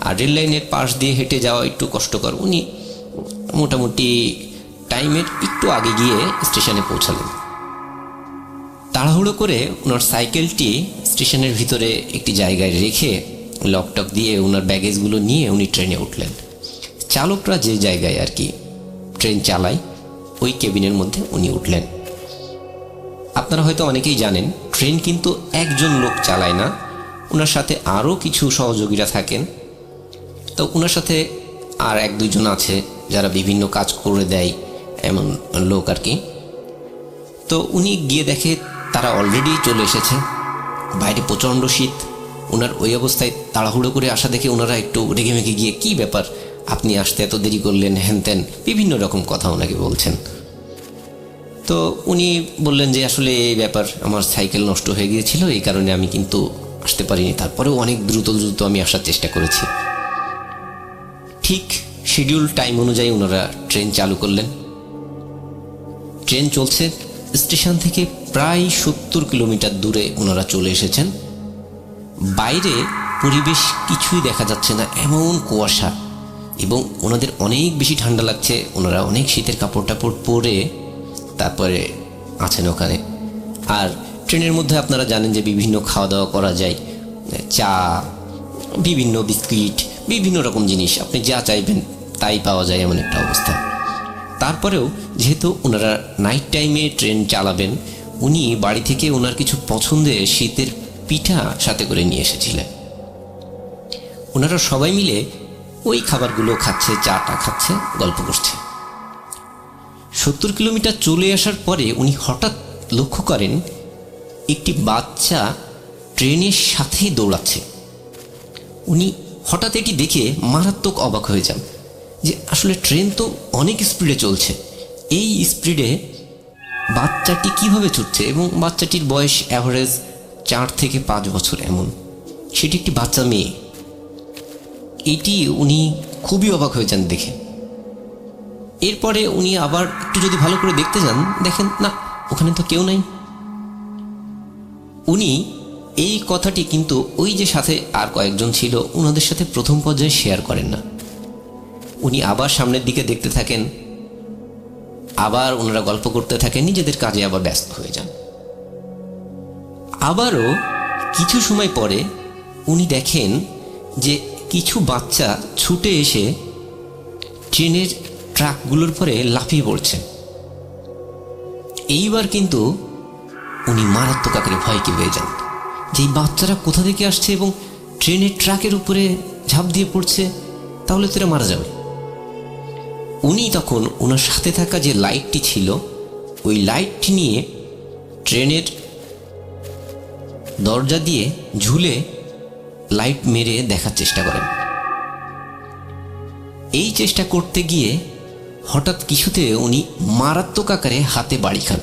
আর রেল লাইনের পাশ দিয়ে হেঁটে যাওয়া একটু কষ্টকর। উনি মোটামুটি টাইমের একটু আগে গিয়ে স্টেশনে পৌঁছালেন। তাড়াহুড়ো করে ওনার সাইকেলটি স্টেশনের ভিতরে একটি জায়গায় রেখে লকটক দিয়ে ওনার ব্যাগেজগুলো নিয়ে উনি ট্রেনে উঠলেন। চালকরা যে জায়গায় আর কি ট্রেন চালায় ওই কেবিনের মধ্যে উনি উঠলেন। আপনারা হয়তো অনেকেই জানেন, ট্রেন কিন্তু একজন লোক চালায় না, ওনার সাথে আরও কিছু সহযোগীরা থাকেন। তো ওনার সাথে আর 1-2 জন আছে যারা বিভিন্ন কাজ করে দেয়, এমন লোক আর কি। তো উনি গিয়ে দেখে তারা অলরেডি চলে এসেছে। বাইরে প্রচণ্ড শীত। ওনার ওই অবস্থায় তাড়াহুড়ো করে আসা দেখে ওনারা একটু রেগেমেগে গিয়ে, কি ব্যাপার, আপনি আসতে এত দেরি করলেন, হ্যান ত্যান বিভিন্ন রকম কথা ওনাকে বলছেন। তো উনি বললেন যে আসলে এই ব্যাপার, আমার সাইকেল নষ্ট হয়ে গিয়েছিল, এই কারণে আমি কিন্তু আসতে পারিনি। তারপরেও অনেক দ্রুত আমি আসার চেষ্টা করেছি। ঠিক শিডিউল টাইম অনুযায়ী ওনারা ট্রেন চালু করলেন। ট্রেন চলছে। স্টেশন থেকে প্রায় 70 কিলোমিটার দূরে ওনারা চলে এসেছেন। বাইরে পরিবেশ কিছুই দেখা যাচ্ছে না, এমন কুয়াশা, এবং ওনাদের অনেক বেশি ঠান্ডা লাগছে। ওনারা অনেক শীতের কাপড় টাপড় পরে তারপরে আছেন ওখানে। আর ট্রেনের মধ্যে আপনারা জানেন যে বিভিন্ন খাওয়া দাওয়া করা যায়, চা, বিভিন্ন বিস্কিট, বিভিন্ন রকম জিনিস, আপনি যা চাইবেন তাই পাওয়া যায়, এমন একটা অবস্থা। তারপরেও যেহেতু ওনারা নাইট টাইমে ট্রেন চালাবেন, উনি বাড়ি থেকে ওনার কিছু পছন্দের শীতের পিঠা সাথে করে নিয়ে এসেছিলেন। ওনারা সবাই মিলে ওই খাবারগুলো খাচ্ছে, চাটা খাচ্ছে, গল্প করছে। 70 কিলোমিটার চলে আসার পরে উনি হঠাৎ লক্ষ্য করেন একটি বাচ্চা ট্রেনের সাথেই দৌড়াচ্ছে। উনি হঠাৎ এটি দেখে মারাত্মক অবাক হয়ে যান যে আসলে ট্রেন তো অনেক স্পিডে চলছে, এই স্পিডে বাচ্চাটি কিভাবে ছুটছে, এবং বাচ্চাটির বয়স অ্যাভারেজ 4 থেকে 5 বছর এমন, সেটি একটি বাচ্চা মেয়ে। এটি উনি খুবই অবাক হয়ে যান দেখে। এরপরে উনি আবার একটু যদি ভালো করে দেখতে যান, দেখেন না, ওখানে তো কেউ নাই। উনি এই কথাটি কিন্তু ওই যে সাথে আর কয়েকজন ছিল ওনাদের সাথে প্রথম পর্যায়ে শেয়ার করেন না। উনি আবার সামনের দিকে দেখতে থাকেন, আবার ওনারা গল্প করতে থাকেন, নিজেদের কাজে আবার ব্যস্ত হয়ে যান। আবারও কিছু সময় পরে উনি দেখেন যে কিছু বাচ্চা ছুটে এসে ট্রেনের ট্রাকগুলোর পরে লাফিয়ে পড়ছে। এইবার কিন্তু উনি মারাত্মক আকারে ভয়কে পেয়ে যান যে এই বাচ্চারা কোথা থেকে আসছে এবং ট্রেনের ট্রাকের উপরে ঝাঁপ দিয়ে পড়ছে, তাহলে তো এরা মারা যাবে। উনি তখন ওনার সাথে থাকা যে লাইটটি ছিল ওই লাইটটি নিয়ে ট্রেনের দরজা দিয়ে ঝুলে লাইট মেরে দেখার চেষ্টা করেন। এই চেষ্টা করতে গিয়ে হঠাৎ কিছুতে উনি মারাত্মক আকারে হাতে বাড়ি খান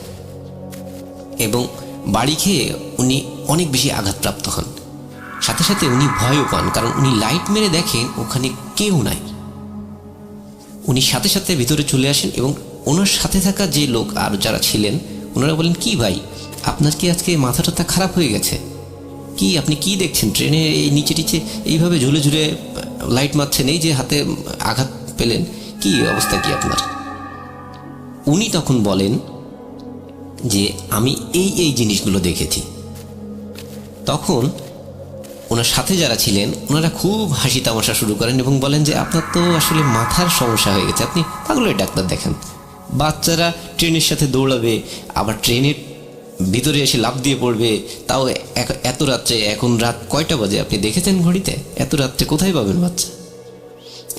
এবং বাড়ি খেয়ে উনি অনেক বেশি আঘাতপ্রাপ্ত হন। সাথে সাথে উনি ভয়ও পান, কারণ উনি লাইট মেরে দেখেন ওখানে কেউ নাই। উনি সাথে সাথে ভিতরে চলে আসেন এবং ওনার সাথে থাকা যে লোক আর যারা ছিলেন ওনারা বলেন, কি ভাই, আপনার কি আজকে মাথা টাথা খারাপ হয়ে গেছে? কি আপনি কি দেখছেন? ট্রেনে এই নিচে টিচে এইভাবে ঝুলে ঝুলে লাইট মারছেন, এই যে হাতে আঘাত পেলেন, কি অবস্থা কি আপনার? উনি তখন বলেন যে আমি এই জিনিসগুলো দেখেছি। তখন ওনার সাথে যারা ছিলেন ওনারা খুব হাসি তামাশা শুরু করেন এবং বলেন যে আপনার তো আসলে মাথার সমস্যা হয়ে গেছে, আপনি পাগলের ডাক্তার দেখান। বাচ্চারা ট্রেনের সাথে দৌড়াবে, আবার ট্রেনের ভিতরে এসে লাফ দিয়ে পড়বে, তাও এত রাত্রে। এখন রাত কয়টা বাজে আপনি দেখেছেন ঘড়িতে? এত রাত্রে কোথায় পাবেন বাচ্চা?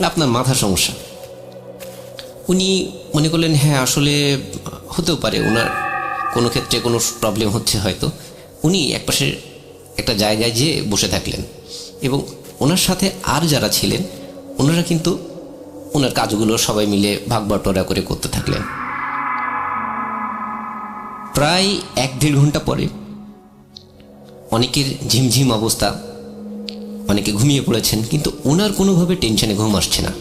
আপনার মাথার সমস্যা। উনি মনে করলেন হ্যাঁ আসলে হতেও পারে, ওনার কোনো ক্ষেত্রে কোনো প্রবলেম হচ্ছে হয়তো। উনি একপাশে একটা জায়গায় যেয়ে বসে থাকলেন এবং ওনার সাথে আর যারা ছিলেন ওনারা কিন্তু ওনার কাজগুলো সবাই মিলে ভাগ বাটোয়ারা করে করতে থাকলেন। প্রায় 1-1.5 ঘন্টা পরে অনেকের ঝিমঝিম অবস্থা, অনেকে ঘুমিয়ে পড়েছেন, কিন্তু ওনার কোনোভাবে টেনশনে ঘুম আসছে না।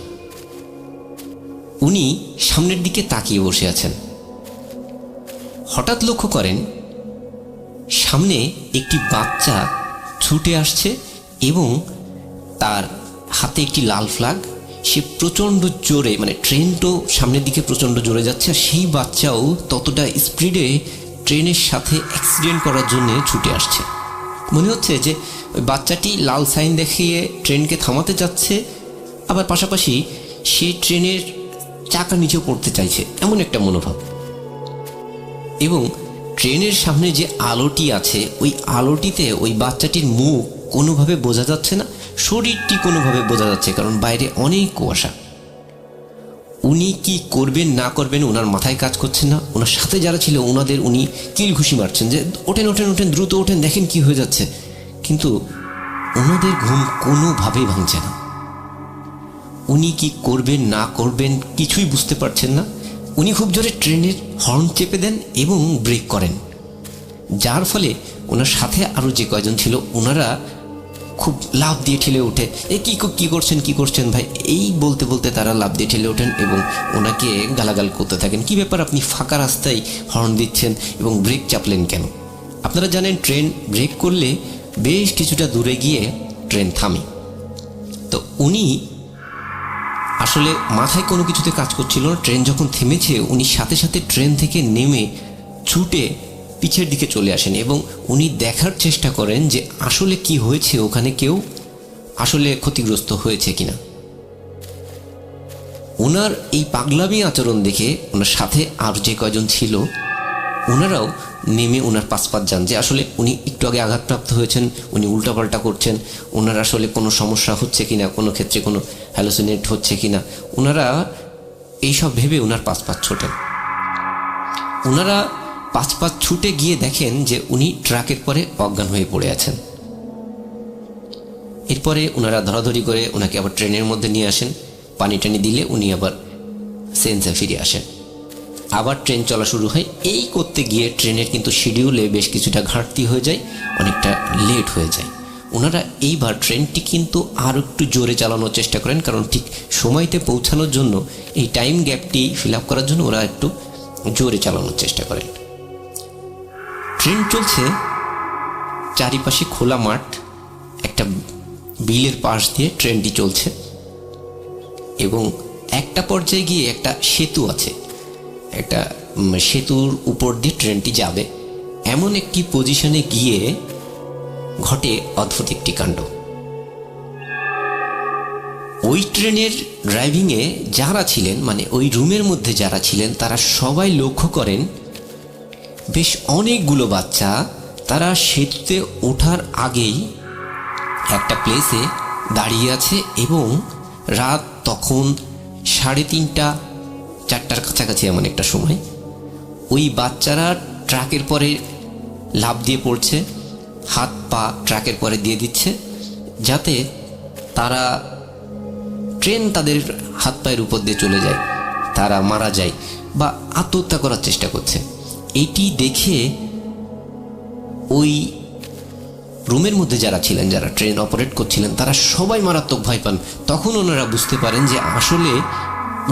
উনি সামনের দিকে তাকিয়ে বসে আছেন। হঠাৎ লক্ষ্য করেন সামনে একটি বাচ্চা ছুটে আসছে এবং তার হাতে একটি লাল ফ্ল্যাগ। সে প্রচণ্ড জোরে, মানে ট্রেন তো সামনের দিকে প্রচণ্ড জোরে যাচ্ছে, আর সেই বাচ্চাও ততটা স্পিডে ট্রেনের সাথে অ্যাক্সিডেন্ট করার জন্য ছুটে আসছে। মনে হচ্ছে যে ওই বাচ্চাটি লাল সাইন দেখিয়ে ট্রেনকে থামাতে যাচ্ছে, আবার পাশাপাশি সে ট্রেনের চাকা নিচেও পড়তে চাইছে, এমন একটা মনোভাব। এবং ট্রেনের সামনে যে আলোটি আছে ওই আলোটিতে ওই বাচ্চাটির মুখ কোনোভাবে বোঝা যাচ্ছে না, শরীরটি কোনোভাবে বোঝা যাচ্ছে, কারণ বাইরে অনেক কুয়াশা। উনি কি করবেন না করবেন ওনার মাথায় কাজ করছে না। ওনার সাথে যারা ছিল ওনাদের উনি কিল ঘুষি মারছেন যে ওঠেন ওঠেন ওঠেন, দ্রুত ওঠেন, দেখেন কি হয়ে যাচ্ছে। কিন্তু ওনাদের ঘুম কোনোভাবেই ভাঙছে না। উনি কি করবেন না করবেন কিছুই বুঝতে পারছেন না। উনি খুব জোরে ট্রেনের হর্ন চেপে দেন এবং ব্রেক করেন, যার ফলে ওনার সাথে আরও যে কয়জন ছিল ওনারা খুব লাফ দিয়ে ঠেলে ওঠে। কি করছেন ভাই, এই বলতে বলতে তারা লাফ দিয়ে ঠেলে ওঠেন এবং ওনাকে গালাগাল করতে থাকেন। কি ব্যাপার, আপনি ফাঁকা রাস্তায় হর্ন দিচ্ছেন এবং ব্রেক চাপলেন কেন? আপনারা জানেন ট্রেন ব্রেক করলে বেশ কিছুটা দূরে গিয়ে ট্রেন থামে। তো উনি আসলে মাথায় কোনো কিছুতে কাজ করছিল না। ট্রেন যখন থেমেছে উনি সাথে সাথে ট্রেন থেকে নেমে ছুটে পিছের দিকে চলে আসেন এবং উনি দেখার চেষ্টা করেন যে আসলে কি হয়েছে, ওখানে কেউ আসলে ক্ষতিগ্রস্ত হয়েছে কিনা। ওনার এই পাগলামি আচরণ দেখে ওনার সাথে আর যে কয়জন ছিল ওনারাও নেমে ওনার পাশপাত যান যে আসলে উনি একটু আগে আঘাতপ্রাপ্ত হয়েছেন, উনি উল্টাপাল্টা করছেন, ওনার আসলে কোনো সমস্যা হচ্ছে কিনা, কোনো ক্ষেত্রে কোনো হ্যালোসিনেট হচ্ছে কিনা। ওনারা এইসব ভেবে ওনার পাশপাত ছোটেন। ওনারা পাশপাত ছুটে গিয়ে দেখেন যে উনি ট্রাকের পরে অজ্ঞান হয়ে পড়ে আছেন। এরপরে ওনারা ধরাধরি করে ওনাকে আবার ট্রেনের মধ্যে নিয়ে আসেন। পানি টানি দিলে উনি আবার সেন্সে ফিরে আসেন। আবার ট্রেন চলা শুরু হয়। এই করতে গিয়ে ট্রেনের কিন্তু শিডিউলে বেশ কিছুটা ঘাটতি হয়ে যায়, অনেকটা লেট হয়ে যায়। ওনারা এইবার ট্রেনটি কিন্তু আরও একটু জোরে চালানোর চেষ্টা করেন, কারণ ঠিক সময়তে পৌঁছানোর জন্য এই টাইম গ্যাপটি ফিল আপ করার জন্য ওরা একটু জোরে চালানোর চেষ্টা করেন। ট্রেন চলছে, চারিপাশে খোলা মাঠ, একটা বিলের পাশ দিয়ে ট্রেনটি চলছে এবং একটা পর্যায়ে গিয়ে একটা সেতু আছে, একটা সেতুর উপর দিয়ে ট্রেনটি যাবে। এমন একটি পজিশনে গিয়ে ঘটে অদ্ভুত একটি কাণ্ড। ওই ট্রেনের ড্রাইভিংয়ে যারা ছিলেন, মানে ওই রুমের মধ্যে যারা ছিলেন, তারা সবাই লক্ষ্য করেন বেশ অনেকগুলো বাচ্চা তারা সেতুতে ওঠার আগেই একটা প্লেসে দাঁড়িয়ে আছে এবং রাত তখন 3:30 4টার কাছাকাছি এমন একটা সময়। ওই বাচ্চারা ট্রাকের পরে লাফ দিয়ে পড়ছে, হাত পা ট্রাকের পরে দিয়ে দিচ্ছে যাতে তারা ট্রেন তাদের হাত পায়ের উপর দিয়ে চলে যায়, তারা মারা যায় বা আত্মহত্যা করার চেষ্টা করছে। এইটি দেখে ওই রুমের মধ্যে যারা ছিলেন, যারা ট্রেন অপারেট করছিলেন, তারা সবাই মারাত্মক ভয় পান। তখন ওনারা বুঝতে পারেন যে আসলে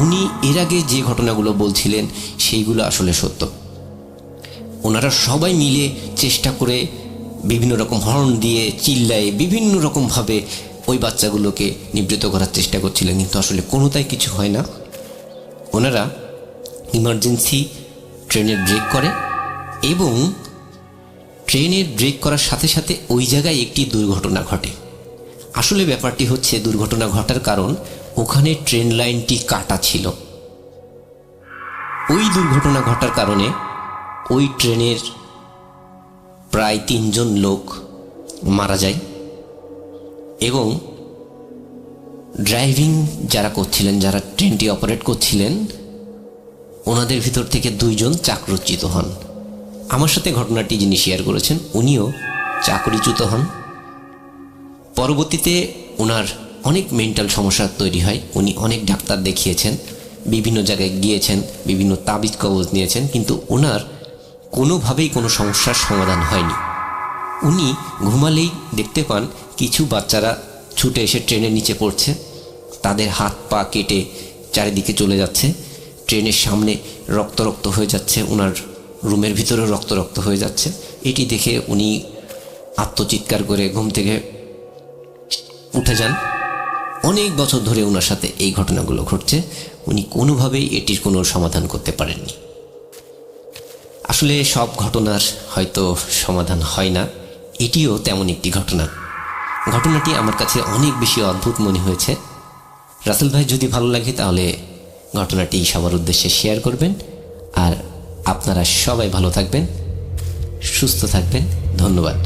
উনি এর আগে যে ঘটনাগুলো বলছিলেন সেইগুলো আসলে সত্য। ওনারা সবাই মিলে চেষ্টা করে বিভিন্ন রকম হর্ন দিয়ে চিল্লায়ে বিভিন্ন রকমভাবে ওই বাচ্চাগুলোকে নিবৃত্ত করার চেষ্টা করছিলেন, কিন্তু আসলে কোনোটাই কিছু হয় না। ওনারা ইমার্জেন্সি ট্রেনের ব্রেক করে এবং ট্রেনের ব্রেক করার সাথে সাথে ওই জায়গায় একটি দুর্ঘটনা ঘটে। আসলে ব্যাপারটি হচ্ছে, দুর্ঘটনা ঘটার কারণ ওখানে ট্রেন লাইনটি কাটা ছিল। ওই দুর্ঘটনা ঘটার কারণে ওই ট্রেনের প্রায় 3 জন লোক মারা যায় এবং ড্রাইভিং যারা করছিলেন, যারা ট্রেনটি অপারেট করছিলেন, ওনাদের ভিতর থেকে 2 জন চাকরুচ্যুত হন। আমার সাথে ঘটনাটি যিনি শেয়ার করেছেন উনিও চাকরিচ্যুত হন। পরবর্তীতে ওনার অনেক মেন্টাল সমস্যা তৈরি হয়। উনি অনেক ডাক্তার দেখিয়েছেন, বিভিন্ন জায়গায় গিয়েছেন, বিভিন্ন তাবিজ কবজ নিয়েছেন, কিন্তু ওনার কোনোভাবেই কোনো সমস্যার সমাধান হয়নি। উনি ঘুমালেই দেখতে পান কিছু বাচ্চারা ছুটে এসে ট্রেনের নিচে পড়ছে, তাদের হাত পা কেটে চারিদিকে চলে যাচ্ছে, ট্রেনের সামনে রক্ত রক্ত হয়ে যাচ্ছে, ওনার রুমের ভিতরেও রক্ত রক্ত হয়ে যাচ্ছে। এটি দেখে উনি আত্মচিৎকার করে ঘুম থেকে উঠে যান। অনেক বছর ধরে ওনার সাথে এই ঘটনাগুলো ঘটছে, উনি কোনোভাবেই এটির কোনো সমাধান করতে পারেননি। আসলে সব ঘটনার হয়তো সমাধান হয় না, এটিও তেমন একটি ঘটনা। ঘটনাটি আমার কাছে অনেক বেশি অদ্ভুত মনে হয়েছে। রাসেল ভাই যদি ভালো লাগে তাহলে ঘটনাটি সবার উদ্দেশ্যে শেয়ার করবেন। আর আপনারা সবাই ভালো থাকবেন, সুস্থ থাকবেন। ধন্যবাদ।